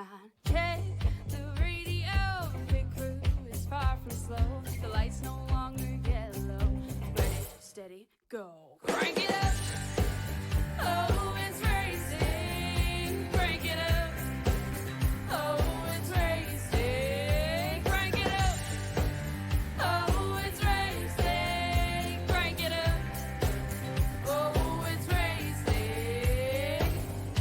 night. Check the radio, pit crew is far from slow. The lights no longer yellow. Ready, steady, go. Crank it up. Oh, it's racing. Crank it up. Oh, it's racing. Crank it up. Oh, it's racing. Crank it up. Oh, it's racing.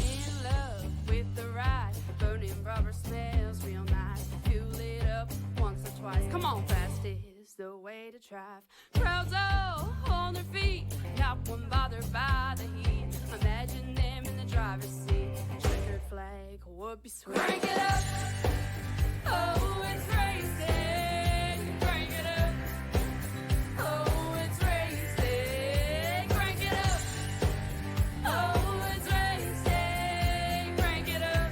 In love with the ride. Burning rubber smells real nice. Fuel it up once or twice. Come on, fast is the way to drive. Crowds all on their feet. Not one bothered by the heat. Imagine them in the driver's seat. Checkered flag would be sweet. Crank it up. Oh, it's racing. Crank it up. Oh, it's racing. Crank it up. Oh, it's racing. Crank it up.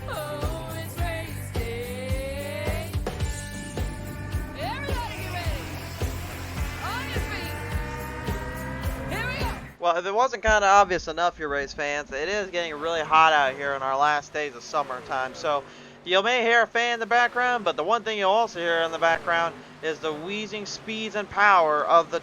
Oh, it's racing. Everybody get ready. On your feet. Here we go. Well, if it wasn't kind of obvious enough here, race fans, it is getting really hot out here in our last days of summertime. So you may hear a fan in the background, but the one thing you'll also hear in the background is the wheezing speeds and power of the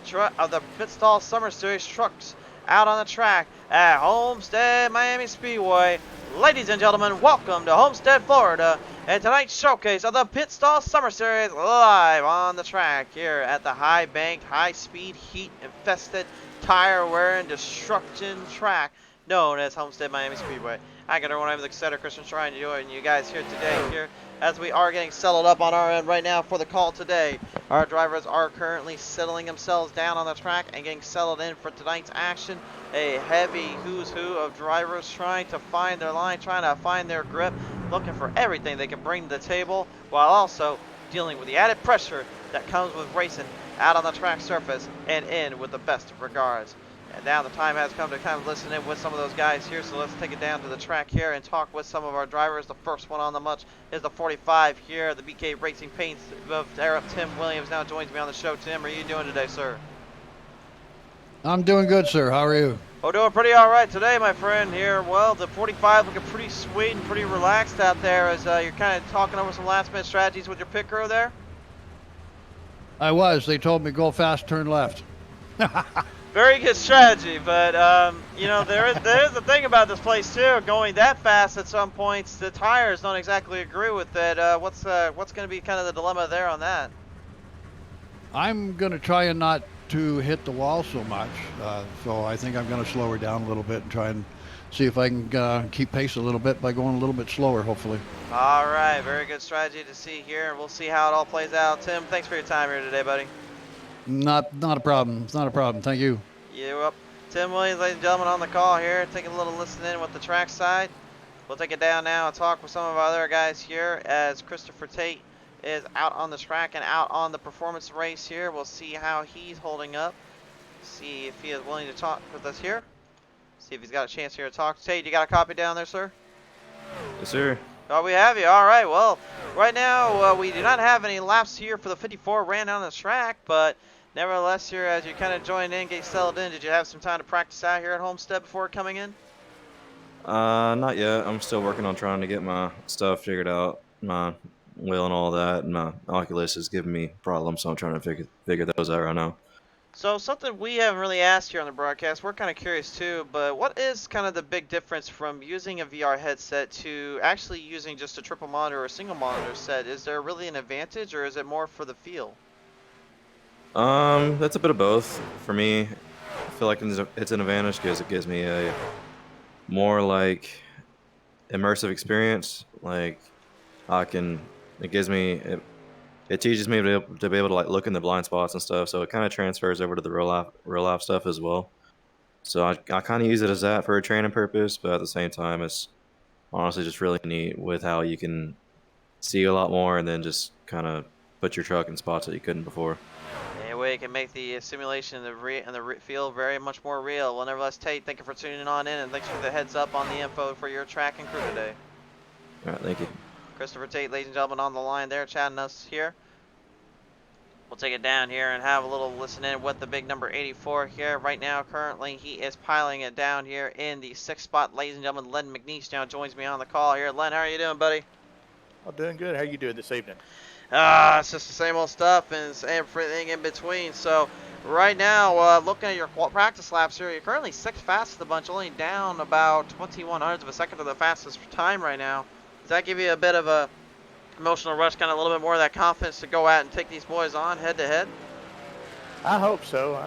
pit stall summer series trucks out on the track at Homestead Miami Speedway. Ladies and gentlemen, welcome to Homestead, Florida, and tonight's showcase of the Pit Stall Summer Series live on the track here at the high-banked, high-speed, heat-infested, tire-wearing destruction track known as Homestead Miami Speedway. Hi, good everyone. I'm the Exciter Christian Shrine joining you guys here today here as we are getting settled up on our end right now for the call today. Our drivers are currently settling themselves down on the track and getting settled in for tonight's action. A heavy who's who of drivers trying to find their line, trying to find their grip, looking for everything they can bring to the table while also dealing with the added pressure that comes with racing out on the track surface and in with the best of regards. And now the time has come to kind of listen in with some of those guys here, so let's take it down to the track here and talk with some of our drivers. The first one on the munch is the 45 here, the BK Racing Paints of Tim Williams now joins me on the show. Tim, how are you doing today, sir? I'm doing good, sir. How are you? Oh, doing pretty all right today, my friend here. Well, the 45 looking pretty sweet and pretty relaxed out there as you're kind of talking over some last-minute strategies with your pit crew there. I was. They told me go fast, turn left. Very good strategy, but you know there is a thing about this place too. Going that fast at some points, the tires don't exactly agree with it. What's going to be kind of the dilemma there on that? I'm going to try and not to hit the wall so much, so I think I'm going to slow her down a little bit and try and see if I can keep pace a little bit by going a little bit slower, hopefully. All right, very good strategy to see here, and we'll see how it all plays out. Tim, thanks for your time here today, buddy. Not a problem. It's not a problem. Thank you. You up? Tim Williams, ladies and gentlemen, on the call here, taking a little listen in with the track side. We'll take it down now and talk with some of our other guys here as Christopher Tate is out on the track and out on the performance race here. We'll see how he's holding up. See if he is willing to talk with us here. See if he's got a chance here to talk. Tate, you got a copy down there, sir? Yes, sir. Oh, we have you. All right. Well, right now we do not have any laps here for the 54 ran down the track, but nevertheless, here as you kind of join in, get settled in, did you have some time to practice out here at Homestead before coming in? Not yet. I'm still working on trying to get my stuff figured out, my wheel and all that, and my Oculus is giving me problems, so I'm trying to figure those out right now. So something we haven't really asked here on the broadcast, we're kind of curious too, but what is kind of the big difference from using a VR headset to actually using just a triple monitor or a single monitor set? Is there really an advantage, or is it more for the feel? That's a bit of both. For me, I feel like it's an advantage because it gives me a more like immersive experience. Like it teaches me to be able to like look in the blind spots and stuff. So it kind of transfers over to the real life stuff as well. So I kind of use it as that for a training purpose, but at the same time, it's honestly just really neat with how you can see a lot more and then just kind of put your truck in spots that you couldn't before. Anyway, it can make the simulation and the feel very much more real. Well, nevertheless, Tate, thank you for tuning on in, and thanks for the heads up on the info for your track and crew today. All right, thank you. Christopher Tate, ladies and gentlemen, on the line there, chatting us here. We'll take it down here and have a little listen in with the big number 84 here. Right now, currently, he is piling it down here in the 6th spot. Ladies and gentlemen, Len McNeese now joins me on the call here. Len, how are you doing, buddy? I'm doing good. How you doing this evening? It's just the same old stuff and everything in between. So, right now, looking at your practice laps here, you're currently 6th fastest of the bunch, only down about 21/100ths of a second to the fastest time right now. Does that give you a bit of a emotional rush, kind of a little bit more of that confidence to go out and take these boys on head to head? I hope so.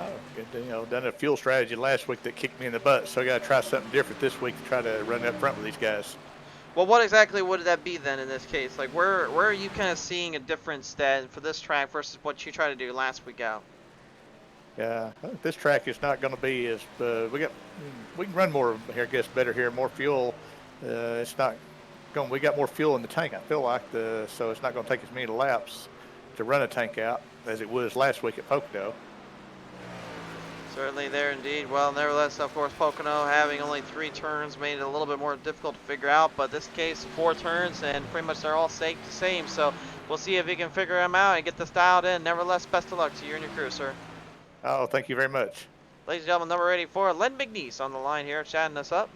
Done a fuel strategy last week that kicked me in the butt, so I got to try something different this week to try to run up front with these guys. Well, what exactly would that be then in this case? Like, where are you kind of seeing a difference then for this track versus what you tried to do last week out? Yeah, I think this track is not going to be as we can run more here, I guess, better here, more fuel. It's not going. We got more fuel in the tank. I feel like so it's not going to take as many laps to run a tank out as it was last week at Pocono. Certainly there indeed. Well, nevertheless, of course, Pocono having only 3 turns made it a little bit more difficult to figure out, but this case, 4 turns, and pretty much they're all the same, so we'll see if you can figure them out and get this dialed in. Nevertheless, best of luck to you and your crew, sir. Oh, thank you very much. Ladies and gentlemen, number 84, Len McNeese on the line here, chatting us up.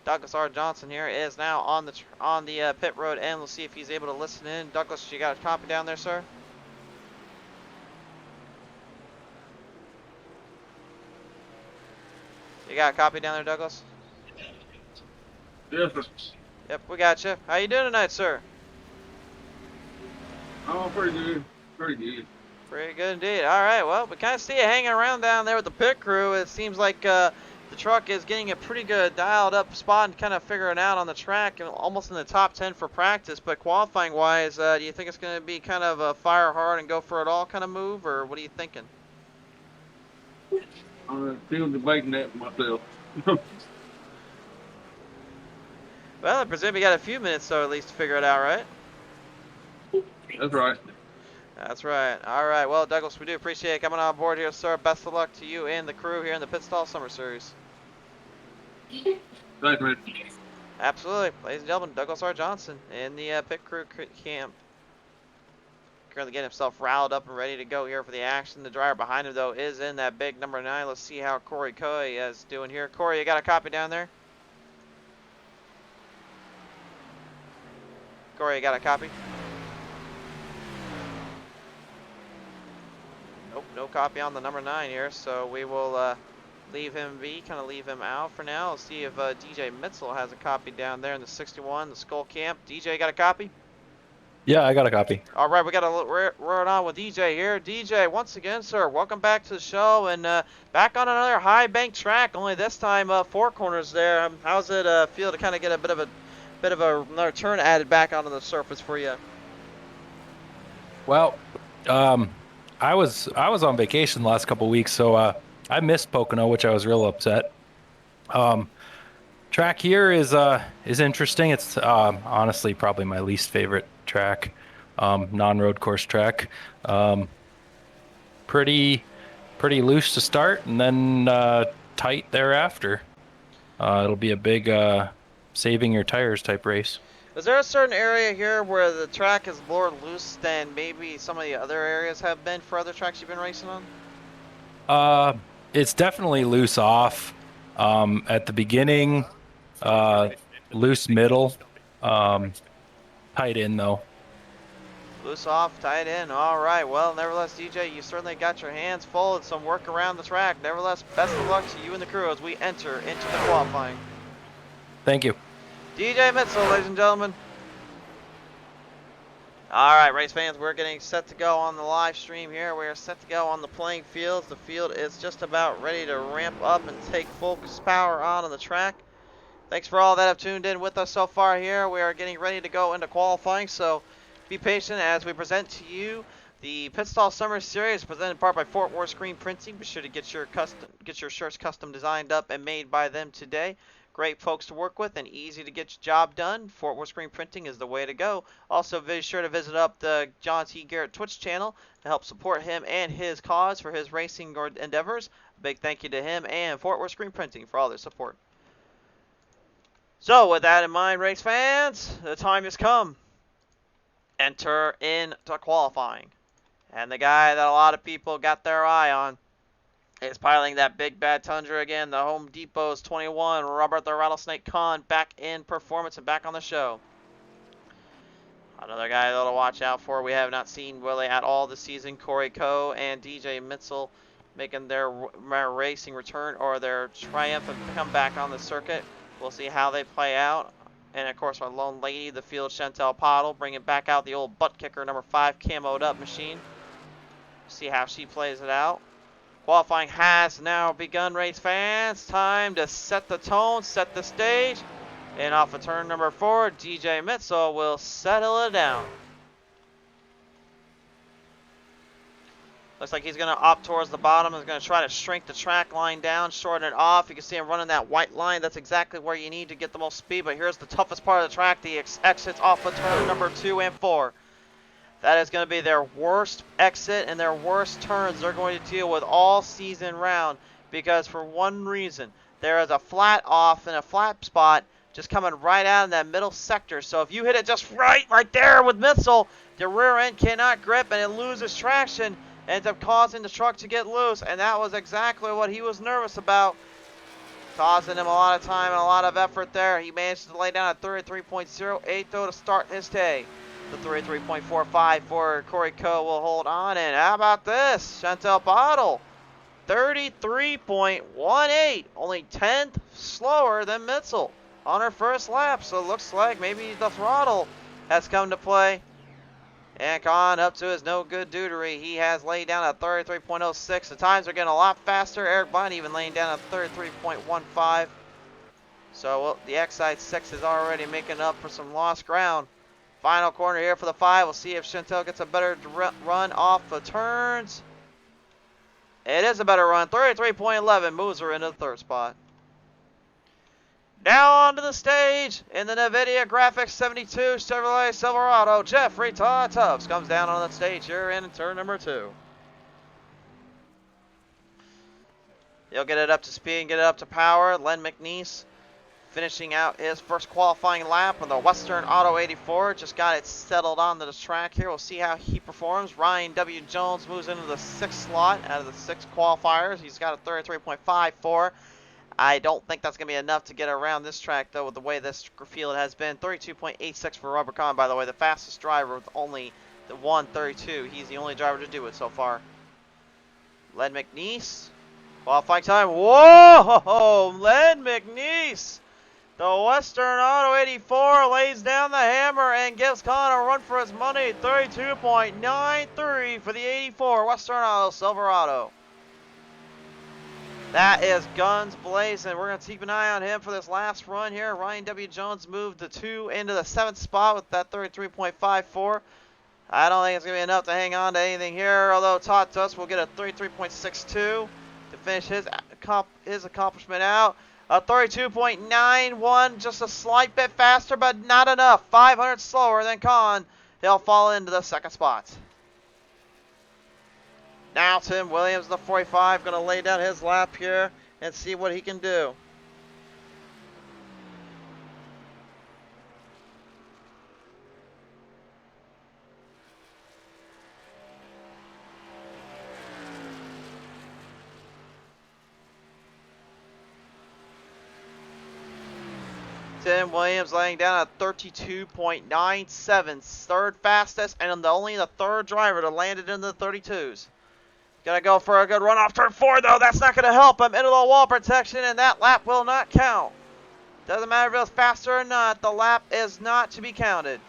Douglas R. Johnson here is now on the pit road, and we'll see if he's able to listen in. Douglas, you got a copy down there, sir? You got a copy down there, Douglas? Yes, sir. Yep, we got you. How you doing tonight, sir? Oh, pretty good. Pretty good. Pretty good indeed. All right, well, we kind of see you hanging around down there with the pit crew. It seems like the truck is getting a pretty good dialed up spot and kind of figuring out on the track, and almost in the top 10 for practice. But qualifying wise, do you think it's going to be kind of a fire hard and go for it all kind of move, or what are you thinking? I'm still debating that myself. Well, I presume you got a few minutes, though, at least to figure it out, right? That's right. That's right. All right. Well, Douglas, we do appreciate it coming on board here, sir. Best of luck to you and the crew here in the Pit Stall Summer Series. Thanks, man. Absolutely. Ladies and gentlemen, Douglas R. Johnson in the pit crew camp. Currently getting himself riled up and ready to go here for the action. The driver behind him, though, is in that big number 9. Let's see how Corey Coy is doing here. Corey, you got a copy down there? Corey, you got a copy? Nope, no copy on the number 9 here, so we will leave him be, kind of leave him out for now. Let's see if DJ Mitzel has a copy down there in the 61, the Skull Camp. DJ, got a copy? Yeah, I got a copy. All right, we got to run on with DJ here. DJ, once again, sir, welcome back to the show, and back on another high bank track. Only this time 4 corners there. How's it feel to kind of get a bit of another turn added back onto the surface for you? Well, I was on vacation the last couple weeks, so I missed Pocono, which I was real upset. Track here is interesting. It's honestly probably my least favorite track, non-road course track. Pretty loose to start, and then tight thereafter. It'll be a big saving your tires type race. Is there a certain area here where the track is more loose than maybe some of the other areas have been for other tracks you've been racing on? It's definitely loose off at the beginning, loose middle, tight in though. Loose off, tight in. All right. Well, nevertheless, DJ, you certainly got your hands full and some work around the track. Nevertheless, best of luck to you and the crew as we enter into the qualifying. Thank you. DJ Mitzel, ladies and gentlemen. All right, race fans, we're getting set to go on the live stream here. We are set to go on the playing fields. The field is just about ready to ramp up and take full power on the track. Thanks for all that have tuned in with us so far here. We are getting ready to go into qualifying, so be patient as we present to you the Pit Stall Summer Series, presented in part by Fort Worth Screen Printing. Be sure to get your shirts custom designed up and made by them today. Great folks to work with and easy to get your job done. Fort Worth Screen Printing is the way to go. Also, be sure to visit up the John T. Garrett Twitch channel to help support him and his cause for his racing endeavors. A big thank you to him and Fort Worth Screen Printing for all their support. So, with that in mind, race fans, the time has come. Enter into qualifying. And the guy that a lot of people got their eye on is piloting that big bad Tundra again. The Home Depot's 21, Robert the Rattlesnake Kahn, back in performance and back on the show. Another guy that'll watch out for. We have not seen Willie at all this season. Corey Coe and DJ Mitzel making their racing return or their triumphant comeback on the circuit. We'll see how they play out. And of course, our lone lady, the field, Chantel Pottle, bringing back out the old butt kicker number 5 camoed up machine. See how she plays it out. Qualifying has now begun, race fans. Time to set the tone, set the stage. And off of turn number 4, DJ Mitzel will settle it down. Looks like he's going to opt towards the bottom. He's going to try to shrink the track line down, shorten it off. You can see him running that white line. That's exactly where you need to get the most speed. But here's the toughest part of the track, the exits off of turn number 2 and 4. That is going to be their worst exit and their worst turns they're going to deal with all season round. Because for one reason, there is a flat off and a flat spot just coming right out in that middle sector. So if you hit it just right there with Mitzel, the rear end cannot grip and it loses traction. Ends up causing the truck to get loose. And that was exactly what he was nervous about. Causing him a lot of time and a lot of effort there. He managed to lay down a 33.08 though to start his day. The 33.45 for Corey Coe will hold on. And how about this? Chantel Bottle, 33.18. Only 10th slower than Mitzel on her first lap. So it looks like maybe the throttle has come to play. And Kahn up to his no good dudery. He has laid down a 33.06. The times are getting a lot faster. Eric Bond even laying down a 33.15. So well, the Excite 6 is already making up for some lost ground. Final corner here for the 5. We'll see if Chantel gets a better run off the turns. It is a better run. 33.11 moves her into the 3rd spot. Now onto the stage in the NVIDIA Graphics 72 Chevrolet Silverado. Jeffrey Todd Tubbs comes down on the stage here in turn number 2. He'll get it up to speed and get it up to power. Len McNeese finishing out his first qualifying lap on the Western Auto 84. Just got it settled onto the track here. We'll see how he performs. Ryan W. Jones moves into the 6th slot out of the 6 qualifiers. He's got a 33.54. I don't think that's going to be enough to get around this track, though, with the way this field has been. 32.86 for Robert Kahn, by the way, the fastest driver with only the 132. He's the only driver to do it so far. Len McNeese, qualifying time. Whoa! Len McNeese! The Western Auto 84 lays down the hammer and gives Kahn a run for his money. 32.93 for the 84 Western Auto Silverado. That is guns blazing. We're going to keep an eye on him for this last run here. Ryan W. Jones moved the 2 into the 7th spot with that 33.54. I don't think it's going to be enough to hang on to anything here, although Todd Tubbs will get a 33.62 to finish his accomplishment out. A 32.91, just a slight bit faster, but not enough. 500 slower than Kahn. He'll fall into the 2nd spot. Now Tim Williams, the 45, going to lay down his lap here and see what he can do. Tim Williams laying down a 32.97, 3rd fastest, and only the 3rd driver to land it in the 32s. Gonna go for a good run off turn 4, though. That's not gonna help him into the wall protection, and that lap will not count. Doesn't matter if it's faster or not, the lap is not to be counted.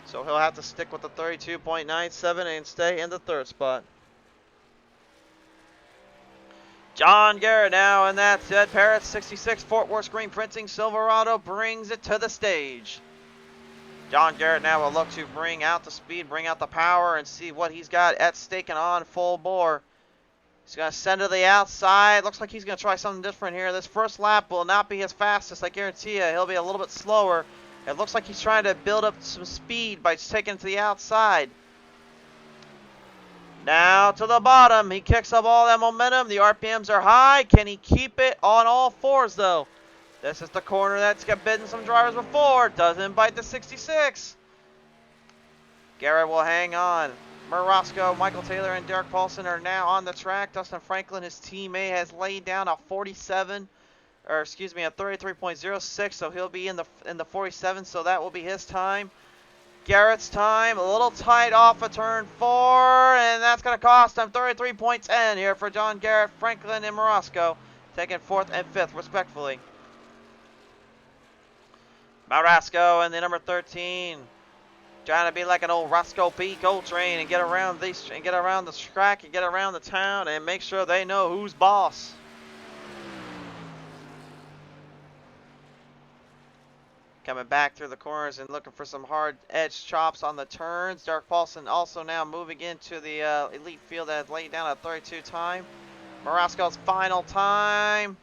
So he'll have to stick with the 32.97 and stay in the 3rd spot. John Garrett now, and that's it. Parrott 66 Fort Worth screen printing Silverado brings it to the stage. John Garrett now will look to bring out the speed, bring out the power, and see what he's got at stake and on full bore. He's going to send to the outside. Looks like he's going to try something different here. This first lap will not be his fastest, I guarantee you. He'll be a little bit slower. It looks like he's trying to build up some speed by taking it to the outside. Now to the bottom. He kicks up all that momentum. The RPMs are high. Can he keep it on all 4s, though? This is the corner that's got bitten some drivers before. Doesn't bite the 66. Garrett will hang on. Morosco, Michael Taylor, and Derek Paulson are now on the track. Dustin Franklin, his teammate, has laid down a 47, or excuse me, a 33.06, so he'll be in the 47, so that will be his time. Garrett's time, a little tight off of turn 4, and that's going to cost him 33.10 here for John Garrett, Franklin, and Morosco, taking 4th and 5th, respectfully. Morosco and the number 13, trying to be like an old Roscoe P. Coltrane and get around these, and get around the track, and get around the town, and make sure they know who's boss. Coming back through the corners and looking for some hard edge chops on the turns. Derek Paulson also now moving into the elite field that has laid down a 32 time. Morosco's final time.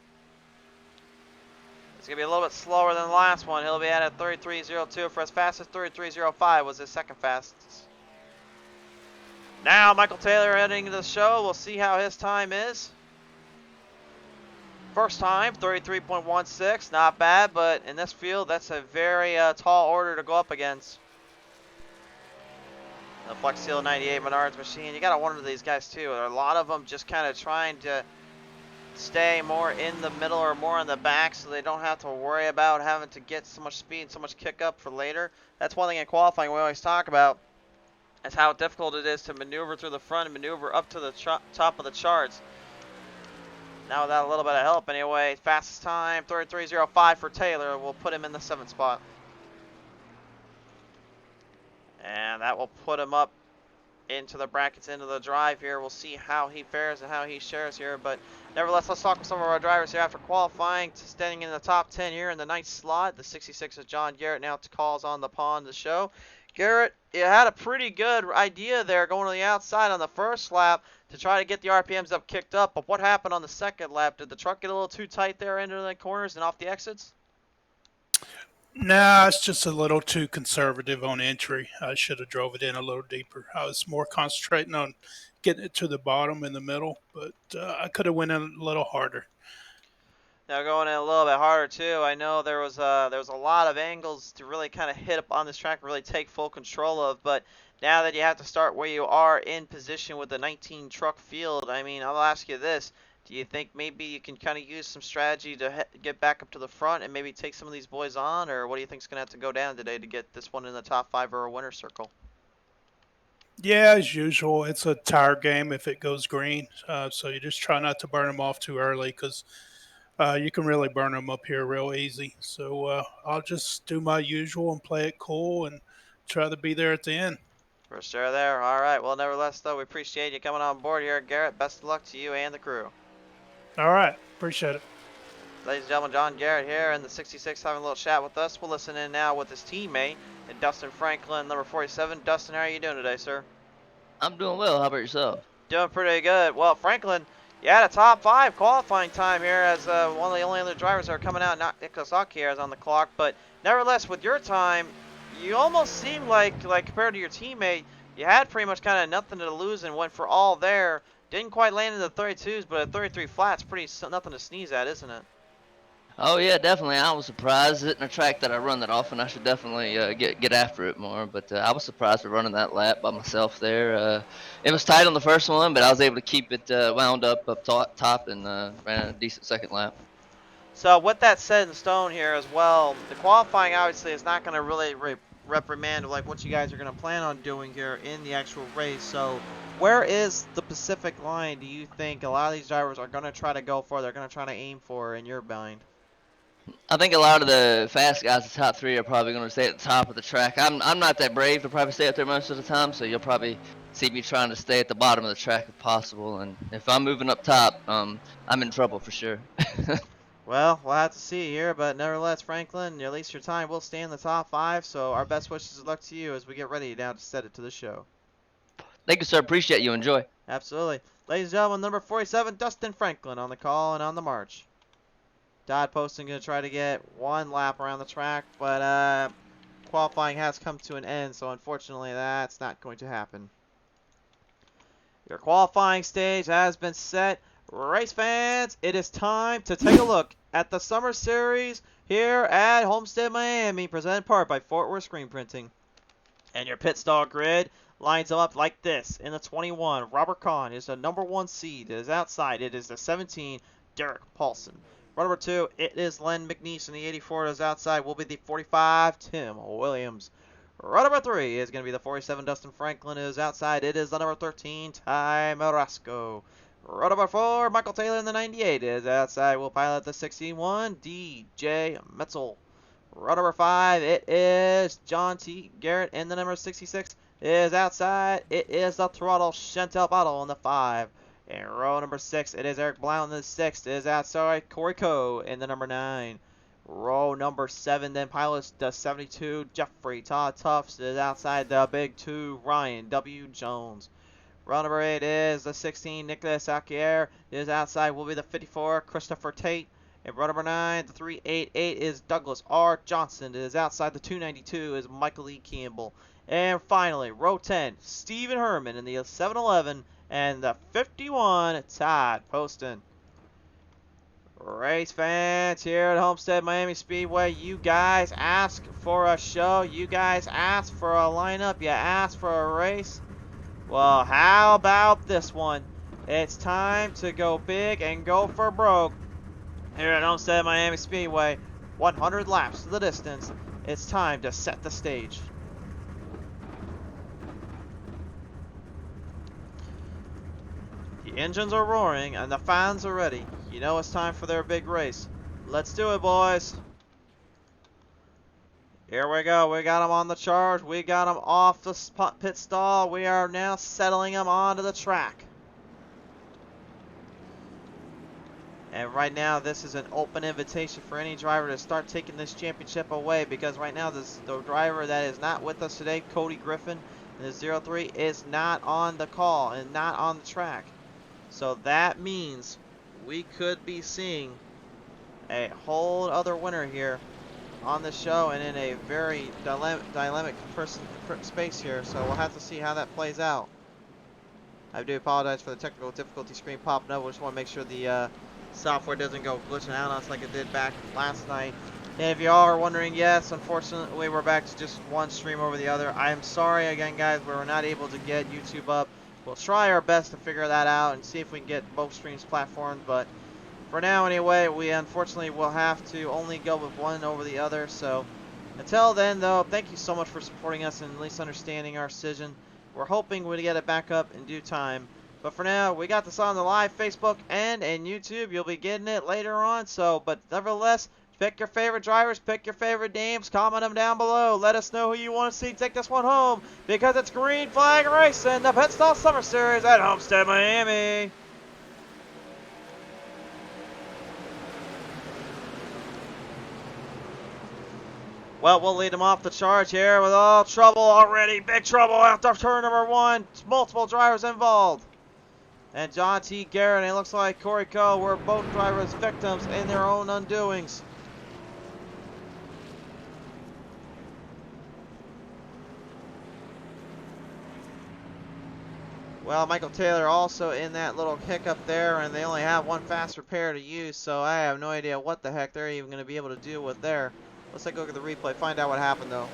It's going to be a little bit slower than the last one. He'll be at a 33.02 for his fastest. 33.05 was his second fastest. Now Michael Taylor heading into the show. We'll see how his time is. First time, 33.16, not bad, but in this field, that's a very tall order to go up against. The Flex Seal 98 Menards machine, you got to wonder these guys too. There are a lot of them just kind of trying to stay more in the middle or more in the back so they don't have to worry about having to get so much speed and so much kick up for later. That's one thing in qualifying we always talk about, is how difficult it is to maneuver through the front and maneuver up to the top of the charts. Now without a little bit of help anyway, fastest time, 33.05 for Taylor, will put him in the 7th spot. And that will put him up into the brackets, into the drive here. We'll see how he fares and how he shares here, but nevertheless, let's talk with some of our drivers here after qualifying, standing in the top 10 here in the 9th slot. The 66 is John Garrett, now calls on the pawn to show. Garrett, you had a pretty good idea there going to the outside on the first lap to try to get the RPMs up, kicked up, but what happened on the second lap? Did the truck get a little too tight there into the corners and off the exits? Nah, it's just a little too conservative on entry. I should have drove it in a little deeper. I was more concentrating on getting it to the bottom in the middle, but I could have went in a little harder. Now going in a little bit harder too. I know there was a lot of angles to really kind of hit up on this track, really take full control of. But now that you have to start where you are in position with the 19 truck field, I mean, I'll ask you this: do you think maybe you can kind of use some strategy to get back up to the front and maybe take some of these boys on, or what do you think is going to have to go down today to get this one in the top 5 or a winner's circle? Yeah, as usual, it's a tire game if it goes green. So you just try not to burn them off too early because you can really burn them up here real easy. So I'll just do my usual and play it cool and try to be there at the end. For sure there. All right. Well, nevertheless, though, we appreciate you coming on board here, Garrett. Best of luck to you and the crew. All right. Appreciate it. Ladies and gentlemen, John Garrett here in the 66 having a little chat with us. We'll listen in now with his teammate, Dustin Franklin, number 47. Dustin, how are you doing today, sir? I'm doing well. How about yourself? Doing pretty good. Well, Franklin, you had a top 5 qualifying time here as one of the only other drivers that are coming out. Not Nicholas Akier is on the clock, but nevertheless, with your time, you almost seemed like compared to your teammate, you had pretty much kind of nothing to lose and went for all there. Didn't quite land in the 32s, but a 33 flat's pretty nothing to sneeze at, isn't it? Oh yeah, definitely. I was surprised. It's a track that I run that often. I should definitely get after it more. But I was surprised for running that lap by myself there. It was tight on the first one, but I was able to keep it wound up top and ran a decent second lap. So with that set in stone here as well, the qualifying obviously is not going to really reprimand like what you guys are going to plan on doing here in the actual race. So where is the Pacific line do you think a lot of these drivers are going to try to go for, they're going to try to aim for in your mind? I think a lot of the fast guys, the top 3, are probably going to stay at the top of the track. I'm not that brave to probably stay up there most of the time, so you'll probably see me trying to stay at the bottom of the track if possible. And if I'm moving up top, I'm in trouble for sure. Well, we'll have to see here, but nevertheless, Franklin, at least your time will stay in the top 5, so our best wishes of luck to you as we get ready now to set it to the show. Thank you, sir. Appreciate you. Enjoy. Absolutely. Ladies and gentlemen, number 47, Dustin Franklin on the call and on the march. Dodd Poston going to try to get one lap around the track, but qualifying has come to an end, so unfortunately that's not going to happen. Your qualifying stage has been set. Race fans, it is time to take a look at the Summer Series here at Homestead, Miami, presented in part by Fort Worth Screen Printing. And your pit stall grid, lines them up like this. In the 21, Robert Kahn is the number 1 seed. It is outside. It is the 17, Derek Paulson. Run number 2, it is Len McNeese in the 84. It is outside. Will be the 45, Tim Williams. Run number 3 is going to be the 47, Dustin Franklin. It is outside. It is the number 13, Ty Marasco. Run number 4, Michael Taylor in the 98 is outside. Will pilot the 61, DJ Metzel. Row number 5, it is John T. Garrett in the number 66 is outside. It is the throttle Chantel Bottle in the 5. And row number 6, it is Eric Blount in the 6th. It is outside Corey Coe in the number 9. Row number 7 then pilots the 72 Jeffrey Todd Tufts is outside the big 2 Ryan W. Jones. Row number 8 is the 16 Nicholas Alquier is outside. Will be the 54 Christopher Tate. And row number 9, the 388 is Douglas R. Johnson. It is outside. The 292 is Michael E. Campbell. And finally, row 10, Stephen Herman in the 711 and the 51, Todd Poston. Race fans here at Homestead Miami Speedway, you guys ask for a show. You guys ask for a lineup. You ask for a race. Well, how about this one? It's time to go big and go for broke. Here at Homestead Miami Speedway, 100 laps to the distance. It's time to set the stage. The engines are roaring and the fans are ready. You know it's time for their big race. Let's do it, boys. Here we go. We got them on the charge. We got them off the pit stall. We are now settling them onto the track. And right now, this is an open invitation for any driver to start taking this championship away, because right now, the driver that is not with us today, Cody Griffin, in the 03, is not on the call and not on the track. So that means we could be seeing a whole other winner here on the show and in a very dynamic space here. So we'll have to see how that plays out. I do apologize for the technical difficulty screen popping up. We just want to make sure the software doesn't go glitching out on us like it did back last night. And if you all are wondering, yes, unfortunately we're back to just one stream over the other. I am sorry again, guys, we were not able to get YouTube up. We'll try our best to figure that out and see if we can get both streams platformed, but for now anyway, we unfortunately will have to only go with one over the other. So until then, though, thank you so much for supporting us and at least understanding our decision. We're hoping we'll get it back up in due time. But for now, we got this on the live Facebook and YouTube. You'll be getting it later on. So, but nevertheless, pick your favorite drivers, pick your favorite names, comment them down below. Let us know who you want to see take this one home, because it's Green Flag Racing, the Pit Stall Summer Series at Homestead Miami. Well, we'll lead them off the charge here with all trouble already. Big trouble after turn number 1. Multiple drivers involved. And John T. Garrett, and it looks like Corey Coe were both drivers victims in their own undoings. Well, Michael Taylor also in that little hiccup there, and they only have one fast repair to use, so I have no idea what the heck they're even going to be able to do with there. Let's take a look at the replay, find out what happened though.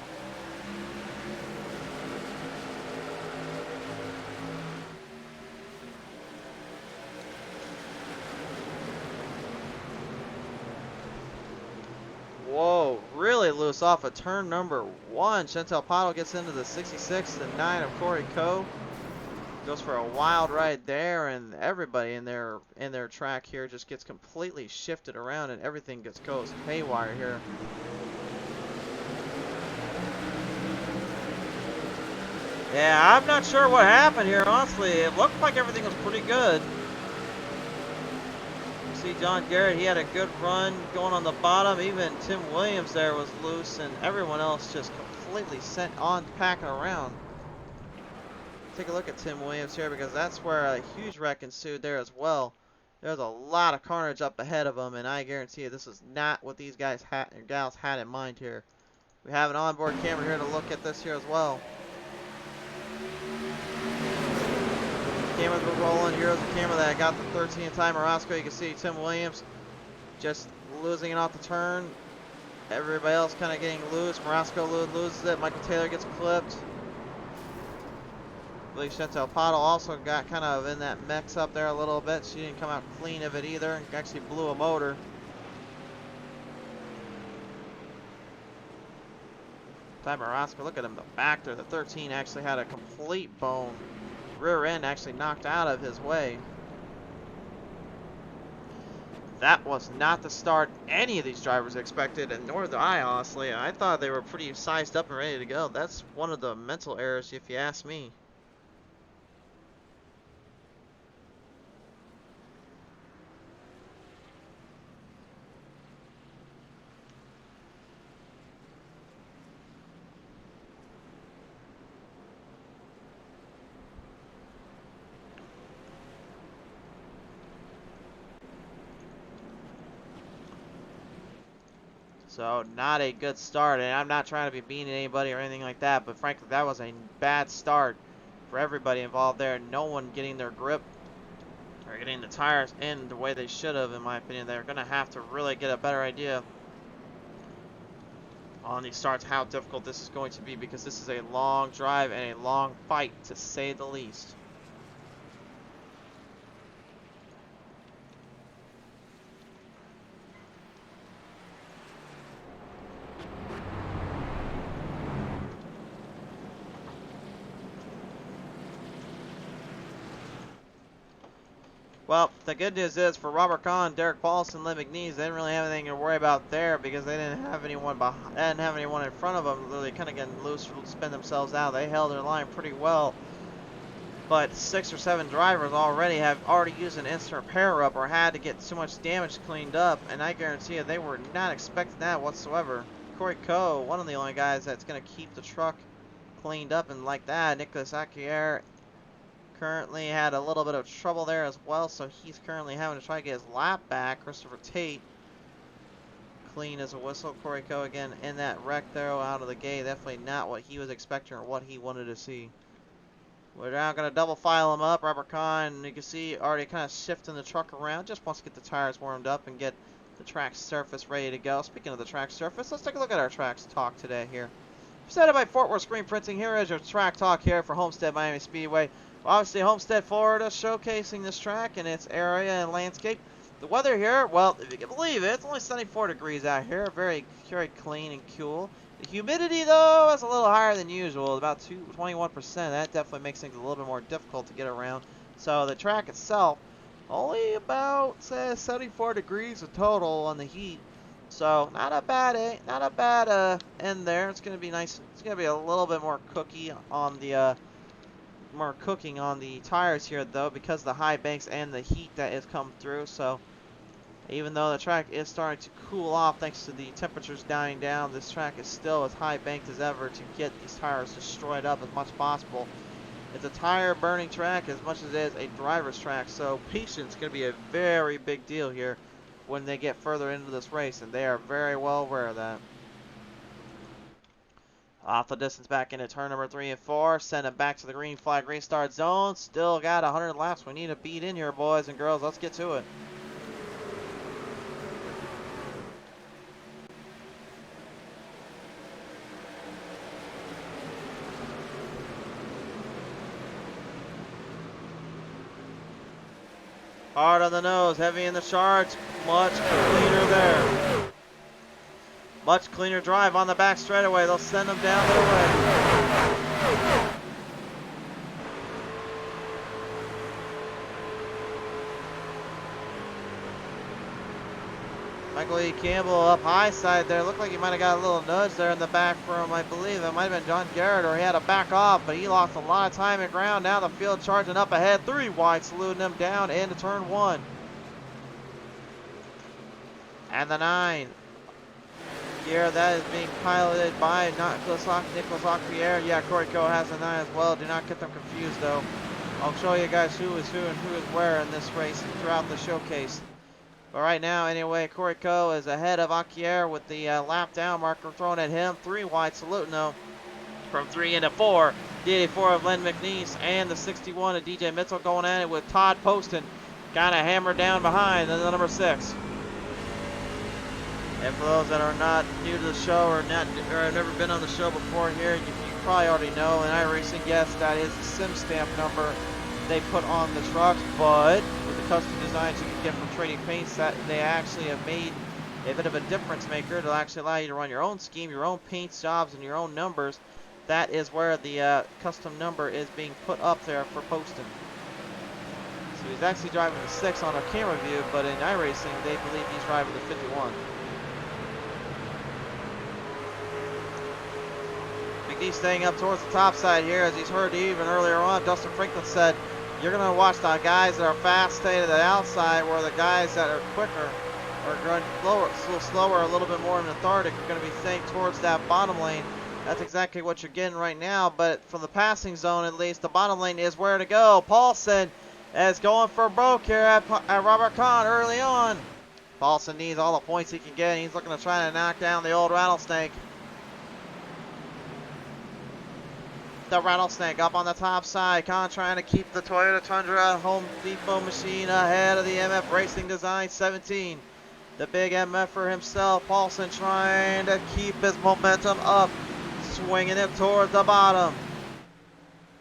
Whoa, really loose off of turn number 1. Chantel Pottle gets into the 66 and 9 of Corey Coe. Goes for a wild ride there, and everybody in their track here just gets completely shifted around, and everything goes haywire here. Yeah, I'm not sure what happened here, honestly. It looked like everything was pretty good. You see John Garrett, he had a good run going on the bottom. Even Tim Williams there was loose, and everyone else just completely sent on packing around. Take a look at Tim Williams here, because that's where a huge wreck ensued there as well. There's a lot of carnage up ahead of them, and I guarantee you this is not what these guys and gals had in mind here. We have an onboard camera here to look at this here as well. Cameras were rolling. Here's the camera that got the 13th time Roscoe. You can see Tim Williams just losing it off the turn. Everybody else kind of getting loose. Morasco loses it. Michael Taylor gets clipped. believe Chantel Pottle also got kind of in that mix up there a little bit. She didn't come out clean of it either, and actually blew a motor. Timer Oscar, look at him, the back there. The 13 actually had a complete bone. Rear end actually knocked out of his way. That was not the start any of these drivers expected, and nor did I, honestly. I thought they were pretty sized up and ready to go. That's one of the mental errors, if you ask me. So, not a good start, and I'm not trying to be mean to anybody or anything like that, but frankly, that was a bad start for everybody involved there. No one getting their grip or getting the tires in the way they should have, in my opinion. They're going to have to really get a better idea on these starts how difficult this is going to be, because this is a long drive and a long fight, to say the least. Well, the good news is for Robert Kahn, Derek Paulson, Lynn McNeese, they didn't really have anything to worry about there, because they didn't have anyone in front of them really kind of getting loose, spin themselves out. They held their line pretty well. But 6 or 7 drivers have already used an instant repair up or had to get too much damage cleaned up, and I guarantee you they were not expecting that whatsoever. Corey Coe, one of the only guys that's going to keep the truck cleaned up and like that. Nicholas Acquier currently had a little bit of trouble there as well, so he's currently having to try to get his lap back. Christopher Tate, clean as a whistle. Corey Coe again in that wreck there out of the gate. Definitely not what he was expecting or what he wanted to see. We're now going to double file him up. Robert Kahn, you can see, already kind of shifting the truck around. Just wants to get the tires warmed up and get the track surface ready to go. Speaking of the track surface, let's take a look at our tracks talk today here. Presented by Fort Worth Screen Printing. Here is your track talk here for Homestead Miami Speedway. Obviously, Homestead, Florida, showcasing this track and its area and landscape. The weather here, well, if you can believe it, it's only 74 degrees out here. Very, very clean and cool. The humidity, though, is a little higher than usual, about 21%. That definitely makes things a little bit more difficult to get around. So the track itself, only about, say, 74 degrees in total on the heat. So not a bad end there. It's going to be nice. It's going to be a little bit more cooking on the tires here, though, because of the high banks and the heat that has come through. So even though the track is starting to cool off thanks to the temperatures dying down, this track is still as high banked as ever to get these tires destroyed up as much as possible. It's a tire burning track as much as it is a driver's track, so patience is going to be a very big deal here when they get further into this race, and they are very well aware of that. Off the distance back into turn number 3 and 4. Send it back to the green flag restart zone. Still got 100 laps. We need to beat in here, boys and girls. Let's get to it. Hard on the nose, heavy in the charge. Much cleaner there. Much cleaner drive on the back straightaway. They'll send them down their way. Michael E. Campbell up high side there. Looked like he might have got a little nudge there in the back from, I believe, it might have been John Garrett, or he had to back off, but he lost a lot of time and ground. Now the field charging up ahead. 3 wide, saluting them down into turn 1. And the 9. Here, that is being piloted by Nicholas Acquier. Yeah, Corey Coe has a 9 as well. Do not get them confused, though. I'll show you guys who is who and who is where in this race throughout the showcase. But right now, anyway, Corey Coe is ahead of Acquier with the lap down marker thrown at him. 3 wide, saluting though. From 3 into 4. The 84 of Len McNeese and the 61 of DJ Mitchell going at it with Todd Poston kind of hammered down behind the number 6. And for those that are not new to the show or have never been on the show before here, if you probably already know, in iRacing, yes, that is the sim stamp number they put on the trucks, but with the custom designs you can get from Trading Paints, that they actually have made a bit of a difference maker. It'll actually allow you to run your own scheme, your own paints, jobs, and your own numbers. That is where the custom number is being put up there for Poston. So he's actually driving the 6 on our camera view, but in iRacing, they believe he's driving the 51. McNeese staying up towards the top side here, as he's heard even earlier on. Dustin Franklin said, you're going to watch the guys that are fast stay to the outside, where the guys that are quicker are going lower, a little slower, a little bit more lethargic, are going to be staying towards that bottom lane. That's exactly what you're getting right now, but from the passing zone at least, the bottom lane is where to go. Paulson is going for broke here at Robert Kahn early on. Paulson needs all the points he can get. He's looking to try to knock down the old Rattlesnake. The Rattlesnake up on the top side. Kahn trying to keep the Toyota Tundra Home Depot machine ahead of the MF Racing Design 17. The big MF for himself. Paulson trying to keep his momentum up. Swinging it towards the bottom.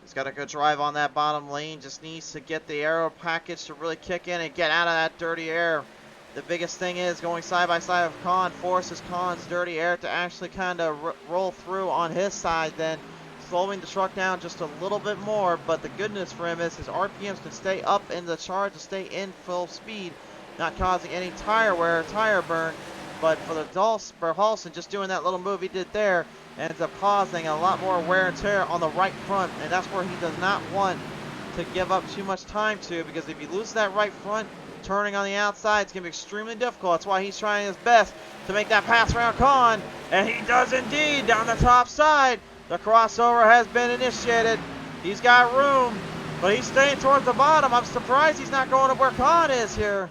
He's got a good drive on that bottom lane. Just needs to get the aero package to really kick in and get out of that dirty air. The biggest thing is going side by side with Kahn forces Kahn's dirty air to actually kind of roll through on his side, then slowing the truck down just a little bit more. But the good news for him is his RPMs can stay up in the charge to stay in full speed, not causing any tire wear or tire burn. But for the Halson, just doing that little move he did there ends up causing a lot more wear and tear on the right front, and that's where he does not want to give up too much time to, because if he loses that right front, turning on the outside, it's going to be extremely difficult. That's why he's trying his best to make that pass around Kahn, and he does indeed down the top side. The crossover has been initiated. He's got room, but he's staying towards the bottom. I'm surprised he's not going to where Kahn is here.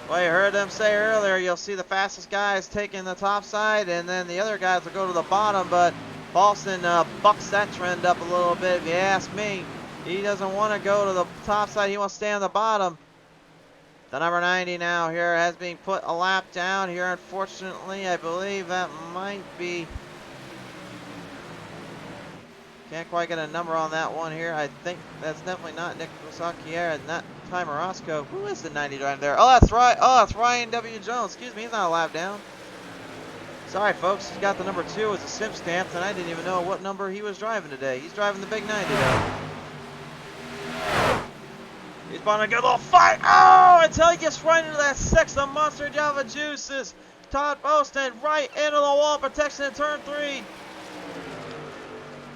Well, you heard them say earlier, you'll see the fastest guys taking the top side, and then the other guys will go to the bottom, but Paulson bucks that trend up a little bit, if you ask me. He doesn't want to go to the top side. He wants to stay on the bottom. The number 90 now here has been put a lap down here. Unfortunately, I believe that might be... Can't quite get a number on that one here. I think that's definitely not Nick Sakiera, not Ty Morosco. Who is the 90 driving there? Oh, that's right. Oh, it's Ryan W. Jones. Excuse me, he's not a lap down. Sorry, folks. He's got the number 2 as a sim stamp, and I didn't even know what number he was driving today. He's driving the big 90 though. He's about to get a little fight. Oh, until he gets right into that 6, the Monster Java Juices. Todd Poston right into the wall protection in turn 3.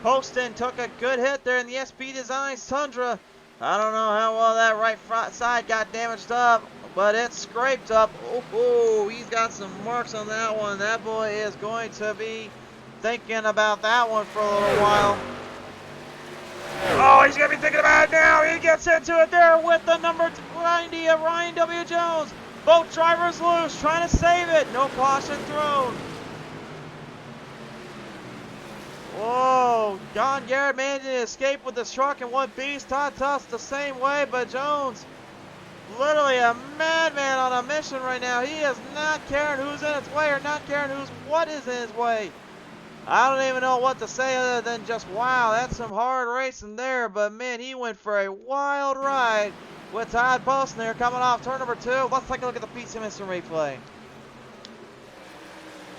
Poston took a good hit there in the SP Designs Tundra. I don't know how well that right front side got damaged up, but it's scraped up. Oh, he's got some marks on that one. That boy is going to be thinking about that one for a little while. Oh, he's going to be thinking about it now. He gets into it there with the number 90 of Ryan W. Jones. Both drivers loose, trying to save it. No caution thrown. Whoa, John Garrett managed to escape with this truck in one piece. Todd Tuss the same way, but Jones, literally a madman on a mission right now. He is not caring who's in his way or not caring what is in his way. I don't even know what to say other than just, wow, that's some hard racing there. But man, he went for a wild ride with Todd Poston there coming off turn number 2. Let's take a look at the PTM replay.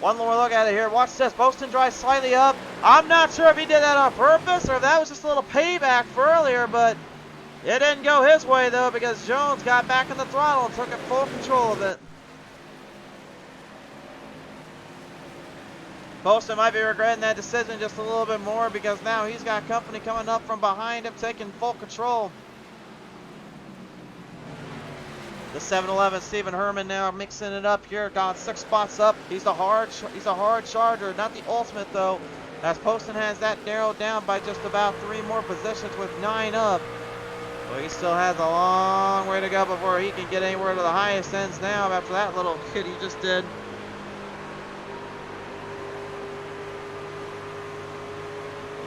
One more look at it here. Watch this. Poston drives slightly up. I'm not sure if he did that on purpose or if that was just a little payback for earlier, but it didn't go his way, though, because Jones got back in the throttle and took full control of it. Poston might be regretting that decision just a little bit more, because now he's got company coming up from behind him, taking full control. The 7-Eleven Stephen Herman now mixing it up here, gone 6 spots up. He's a hard charger, not the ultimate though, as Poston has that narrowed down by just about 3 more positions with 9 up. Well, he still has a long way to go before he can get anywhere to the highest ends now after that little hit he just did.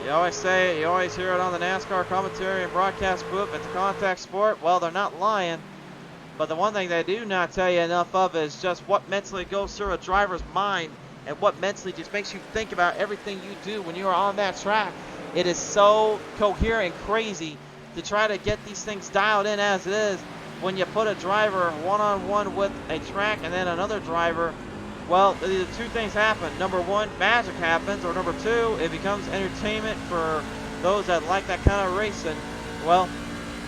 You always say it, you always hear it on the NASCAR commentary and broadcast booth. It's a contact sport. Well, they're not lying. But the one thing they do not tell you enough of is just what mentally goes through a driver's mind and what mentally just makes you think about everything you do when you are on that track. It is so coherent and crazy to try to get these things dialed in as it is. When you put a driver one-on-one with a track and then another driver, well, the two things happen. Number one, magic happens, or number two, it becomes entertainment for those that like that kind of racing. Well,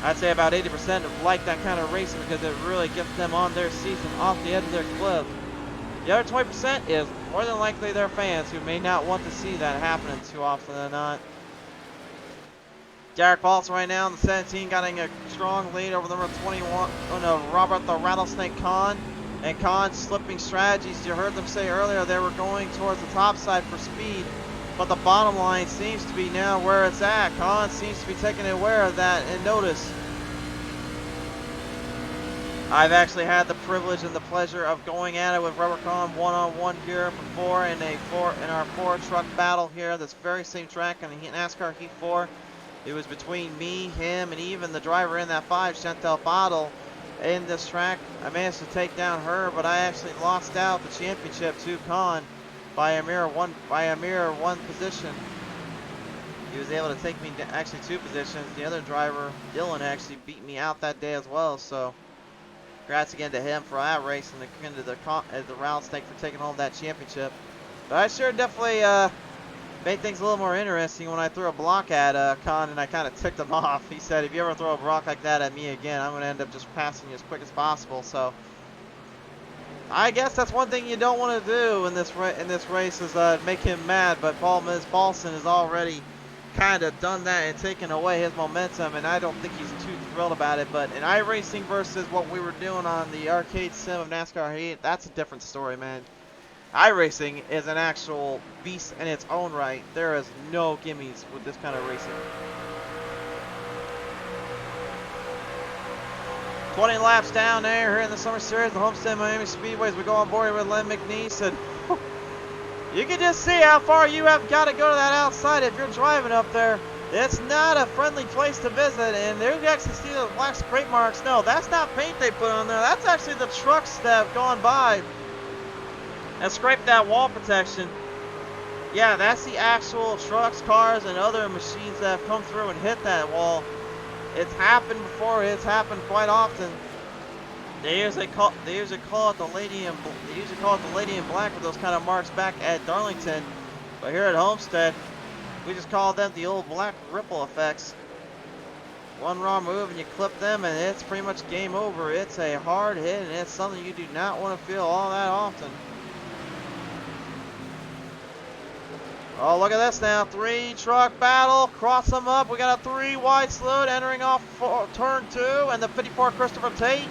I'd say about 80% like that kind of racing because it really gets them on their season off the edge of their cliff. The other 20% is more than likely their fans who may not want to see that happening too often than not. Derek Paulson right now in the 17, getting a strong lead over number 21, Robert the Rattlesnake Kahn. And Kahn's slipping strategies, you heard them say earlier they were going towards the top side for speed. But the bottom line seems to be now where it's at. Kahn seems to be taking aware of that and notice. I've actually had the privilege and the pleasure of going at it with Robert Kahn one-on-one here before in our four truck battle here, this very same track in NASCAR Heat 4. It was between me, him, and even the driver in that 5, Chantel Bottle, in this track. I managed to take down her, but I actually lost out the championship to Kahn by a mere one position. He was able to take me actually 2 positions. The other driver, Dylan, actually beat me out that day as well. So, congrats again to him for that race, and again to the Rattlesnake for taking home that championship. But I sure definitely made things a little more interesting when I threw a block at Kahn, and I kind of ticked him off. He said, if you ever throw a block like that at me again, I'm going to end up just passing you as quick as possible. So I guess that's one thing you don't want to do in this race is make him mad. But Paulson has already kind of done that and taken away his momentum, and I don't think he's too thrilled about it. But in iRacing versus what we were doing on the arcade sim of NASCAR Heat, that's a different story, man. iRacing is an actual beast in its own right. There is no gimmies with this kind of racing. 20 laps down there here in the Summer Series, the Homestead Miami Speedway, as we go on board with Len McNeese. And you can just see how far you have got to go to that outside if you're driving up there. It's not a friendly place to visit, and there you actually see those black scrape marks. No, that's not paint they put on there. That's actually the trucks that have gone by and scrape that wall protection. Yeah, that's the actual trucks, cars, and other machines that have come through and hit that wall. It's happened before. It's happened quite often. They usually call it the lady in black with those kind of marks back at Darlington, but here at Homestead, we just call them the old black ripple effects. One wrong move and you clip them, and it's pretty much game over. It's a hard hit, and it's something you do not want to feel all that often. Oh, look at this now. 3 truck battle. Cross them up. We got a 3 wide slowed entering off turn 2. And the 54 Christopher Tate.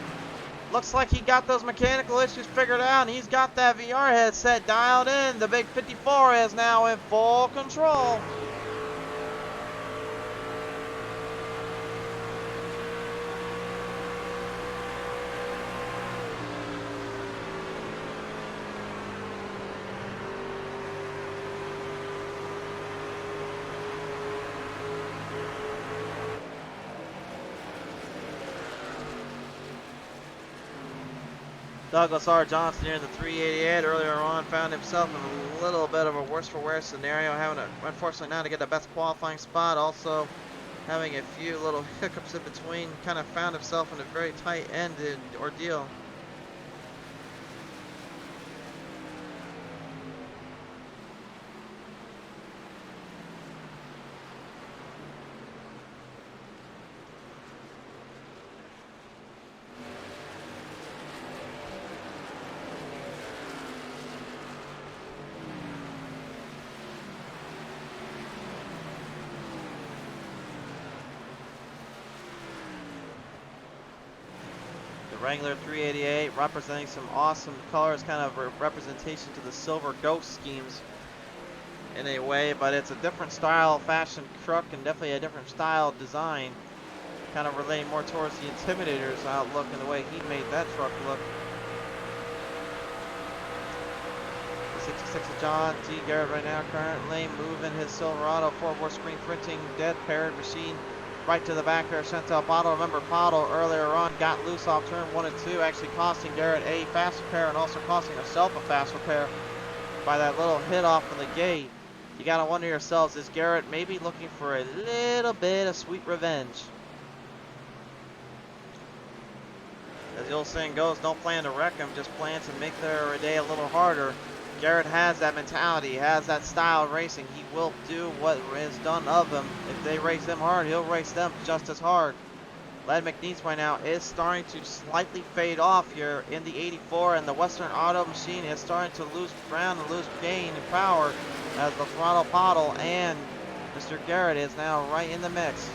Looks like he got those mechanical issues figured out. And he's got that VR headset dialed in. The big 54 is now in full control. Douglas R. Johnson here in the 388 earlier on found himself in a little bit of a worse for wear scenario, unfortunately not to get the best qualifying spot, also having a few little hiccups in between, kind of found himself in a very tight-ended ordeal. Wrangler 388 representing some awesome colors, kind of a representation to the silver ghost schemes in a way, but it's a different style fashion truck and definitely a different style design, kind of relating more towards the Intimidator's outlook and the way he made that truck look. The 66 of John T. Garrett right now currently moving his Silverado 4-bore screen printing dead paired machine right to the back there, Chantel Pottle. Remember, Pottle earlier on got loose off turn 1 and 2, actually costing Garrett a fast repair and also costing herself a fast repair by that little hit off from the gate. You gotta wonder yourselves, is Garrett maybe looking for a little bit of sweet revenge? As the old saying goes, don't plan to wreck them, just plan to make their day a little harder. Garrett has that mentality, he has that style of racing. He will do what is done of him. If they race him hard, he'll race them just as hard. Len McNeese right now is starting to slightly fade off here in the 84, and the Western Auto Machine is starting to lose ground and lose gain and power as the Throttle Pottle and Mr. Garrett is now right in the mix.